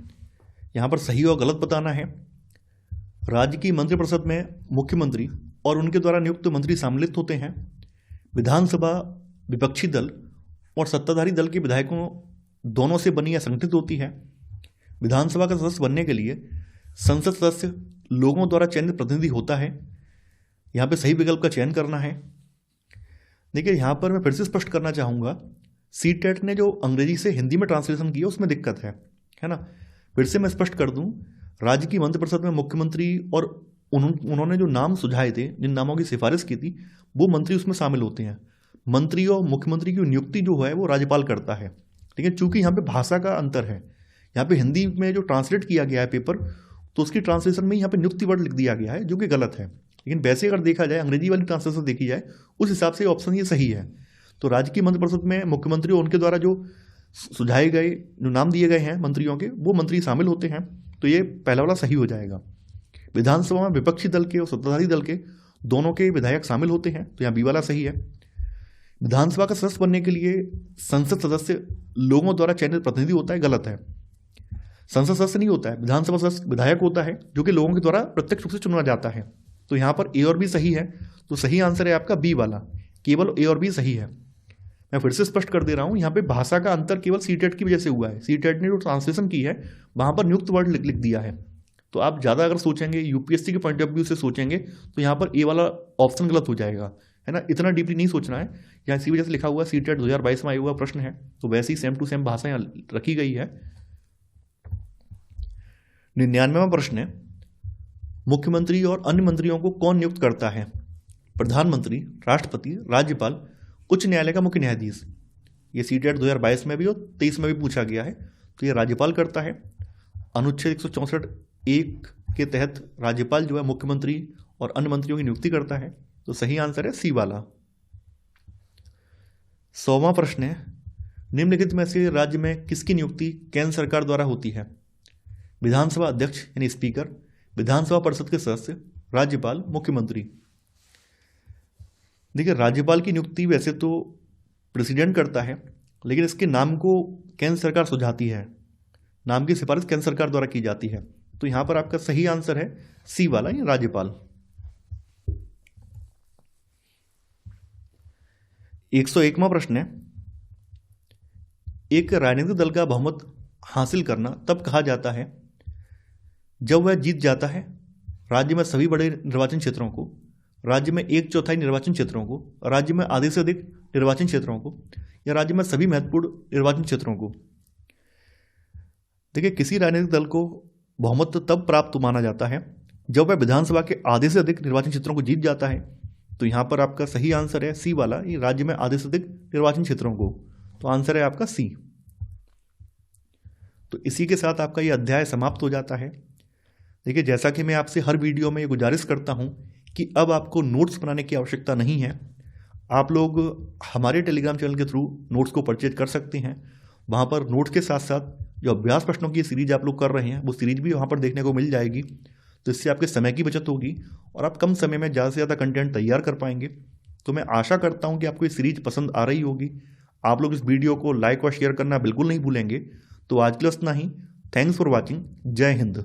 यहां पर सही और गलत बताना है। राज्य की मंत्रिपरिषद में मुख्यमंत्री और उनके द्वारा नियुक्त मंत्री सम्मिलित होते हैं। विधानसभा विपक्षी दल और सत्ताधारी दल के विधायकों दोनों से बनी या संगठित होती है। विधानसभा का सदस्य बनने के लिए संसद सदस्य लोगों द्वारा चयनित प्रतिनिधि होता है। यहाँ पे सही विकल्प का चयन करना है। देखिए, यहाँ पर मैं फिर से स्पष्ट करना चाहूँगा, सीटेट ने जो अंग्रेजी से हिंदी में ट्रांसलेशन किया उसमें दिक्कत है ना। फिर से मैं स्पष्ट कर दूँ, राज्य की मंत्रिपरिषद में मुख्यमंत्री और उन्होंने जो नाम सुझाए थे, जिन नामों की सिफारिश की थी, वो मंत्री उसमें शामिल होते हैं। मंत्री और मुख्यमंत्री की नियुक्ति जो है वो राज्यपाल करता है। लेकिन चूंकि यहाँ पे भाषा का अंतर है, यहाँ पे हिंदी में जो ट्रांसलेट किया गया है पेपर, तो उसकी ट्रांसलेशन में यहाँ पे नियुक्ति वर्ड लिख दिया गया है, जो कि गलत है। लेकिन वैसे अगर देखा जाए, अंग्रेजी वाली ट्रांसलेशन देखी जाए, उस हिसाब से ऑप्शन ये सही है। तो राज्य की मंत्रिपरिषद में मुख्यमंत्री और उनके द्वारा जो सुझाए गए, जो नाम दिए गए हैं मंत्रियों के, वो मंत्री शामिल होते हैं। तो ये पहला वाला सही हो जाएगा। विधानसभा में विपक्षी दल के और सत्ताधारी दल के दोनों के विधायक शामिल होते हैं। तो यहाँ बी वाला सही है। विधानसभा का सदस्य बनने के लिए संसद सदस्य लोगों द्वारा चयनित प्रतिनिधि होता है, गलत है। संसद सदस्य नहीं होता है, विधानसभा सदस्य विधायक होता है, जो कि लोगों के द्वारा प्रत्यक्ष रूप से चुना जाता है। तो यहाँ पर ए और बी सही है। तो सही आंसर है आपका बी वाला। केवल ए और बी सही है। मैं फिर से स्पष्ट कर दे रहा हूँ, यहाँ पे भाषा का अंतर केवल सीटेट की वजह से हुआ है। सीटेट ने जो ट्रांसलेशन की है वहाँ पर नियुक्त वर्ड लिख दिया है। तो आप ज़्यादा अगर सोचेंगे, यूपीएससी के पॉइंट ऑफ व्यू से सोचेंगे, तो यहाँ पर ए वाला ऑप्शन गलत हो जाएगा, है ना। इतना डीपली नहीं सोचना है। यहाँ इसी वजह से लिखा हुआ सीटेट 2022 में आया हुआ प्रश्न है, तो वैसे ही सेम टू सेम भाषा यहाँ रखी गई है। 99वां प्रश्न है, मुख्यमंत्री और अन्य मंत्रियों को कौन नियुक्त करता है? प्रधानमंत्री, राष्ट्रपति, राज्यपाल, उच्च न्यायालय का मुख्य न्यायाधीश। ये सीटेट 2022 में भी और 23 में भी पूछा गया है, तो ये राज्यपाल करता है। अनुच्छेद 164(1) के तहत राज्यपाल जो है मुख्यमंत्री और अन्य मंत्रियों की नियुक्ति करता है, तो सही आंसर है सी वाला। 100वां प्रश्न है, निम्नलिखित में से राज्य में किसकी नियुक्ति केंद्र सरकार द्वारा होती है? विधानसभा अध्यक्ष यानी स्पीकर, विधानसभा परिषद के सदस्य, राज्यपाल, मुख्यमंत्री। देखिए, राज्यपाल की नियुक्ति वैसे तो प्रेसिडेंट करता है, लेकिन इसके नाम को केंद्र सरकार सुझाती है। नाम की सिफारिश केंद्र सरकार द्वारा की जाती है, तो यहां पर आपका सही आंसर है सी वाला, ये राज्यपाल। 101वां प्रश्न है, एक राजनीतिक दल का बहुमत हासिल करना तब कहा जाता है जब वह जीत जाता है राज्य में सभी बड़े निर्वाचन क्षेत्रों को, राज्य में 1/4 निर्वाचन क्षेत्रों को, राज्य में आधे से अधिक निर्वाचन क्षेत्रों को, या राज्य में सभी महत्वपूर्ण निर्वाचन क्षेत्रों को। देखिए, किसी राजनीतिक दल को बहुमत तब प्राप्त माना जाता है जब वह विधानसभा के आधे से अधिक निर्वाचन क्षेत्रों को जीत जाता है, तो यहाँ पर आपका सही आंसर है सी वाला, ये राज्य में आधे से अधिक निर्वाचन क्षेत्रों को, तो आंसर है आपका सी। तो इसी के साथ आपका ये अध्याय समाप्त हो जाता है। देखिए, जैसा कि मैं आपसे हर वीडियो में ये गुजारिश करता हूँ कि अब आपको नोट्स बनाने की आवश्यकता नहीं है। आप लोग हमारे टेलीग्राम चैनल के थ्रू नोट्स को परचेज कर सकते हैं। वहाँ पर नोट्स के साथ साथ जो अभ्यास प्रश्नों की सीरीज आप लोग कर रहे हैं, वो सीरीज भी वहाँ पर देखने को मिल जाएगी। तो इससे आपके समय की बचत होगी और आप कम समय में ज़्यादा से ज़्यादा कंटेंट तैयार कर पाएंगे। तो मैं आशा करता हूँ कि आपको ये सीरीज पसंद आ रही होगी। आप लोग इस वीडियो को लाइक और शेयर करना बिल्कुल नहीं भूलेंगे। तो आज के लिए इतना ही। Thanks for watching. जय हिंद।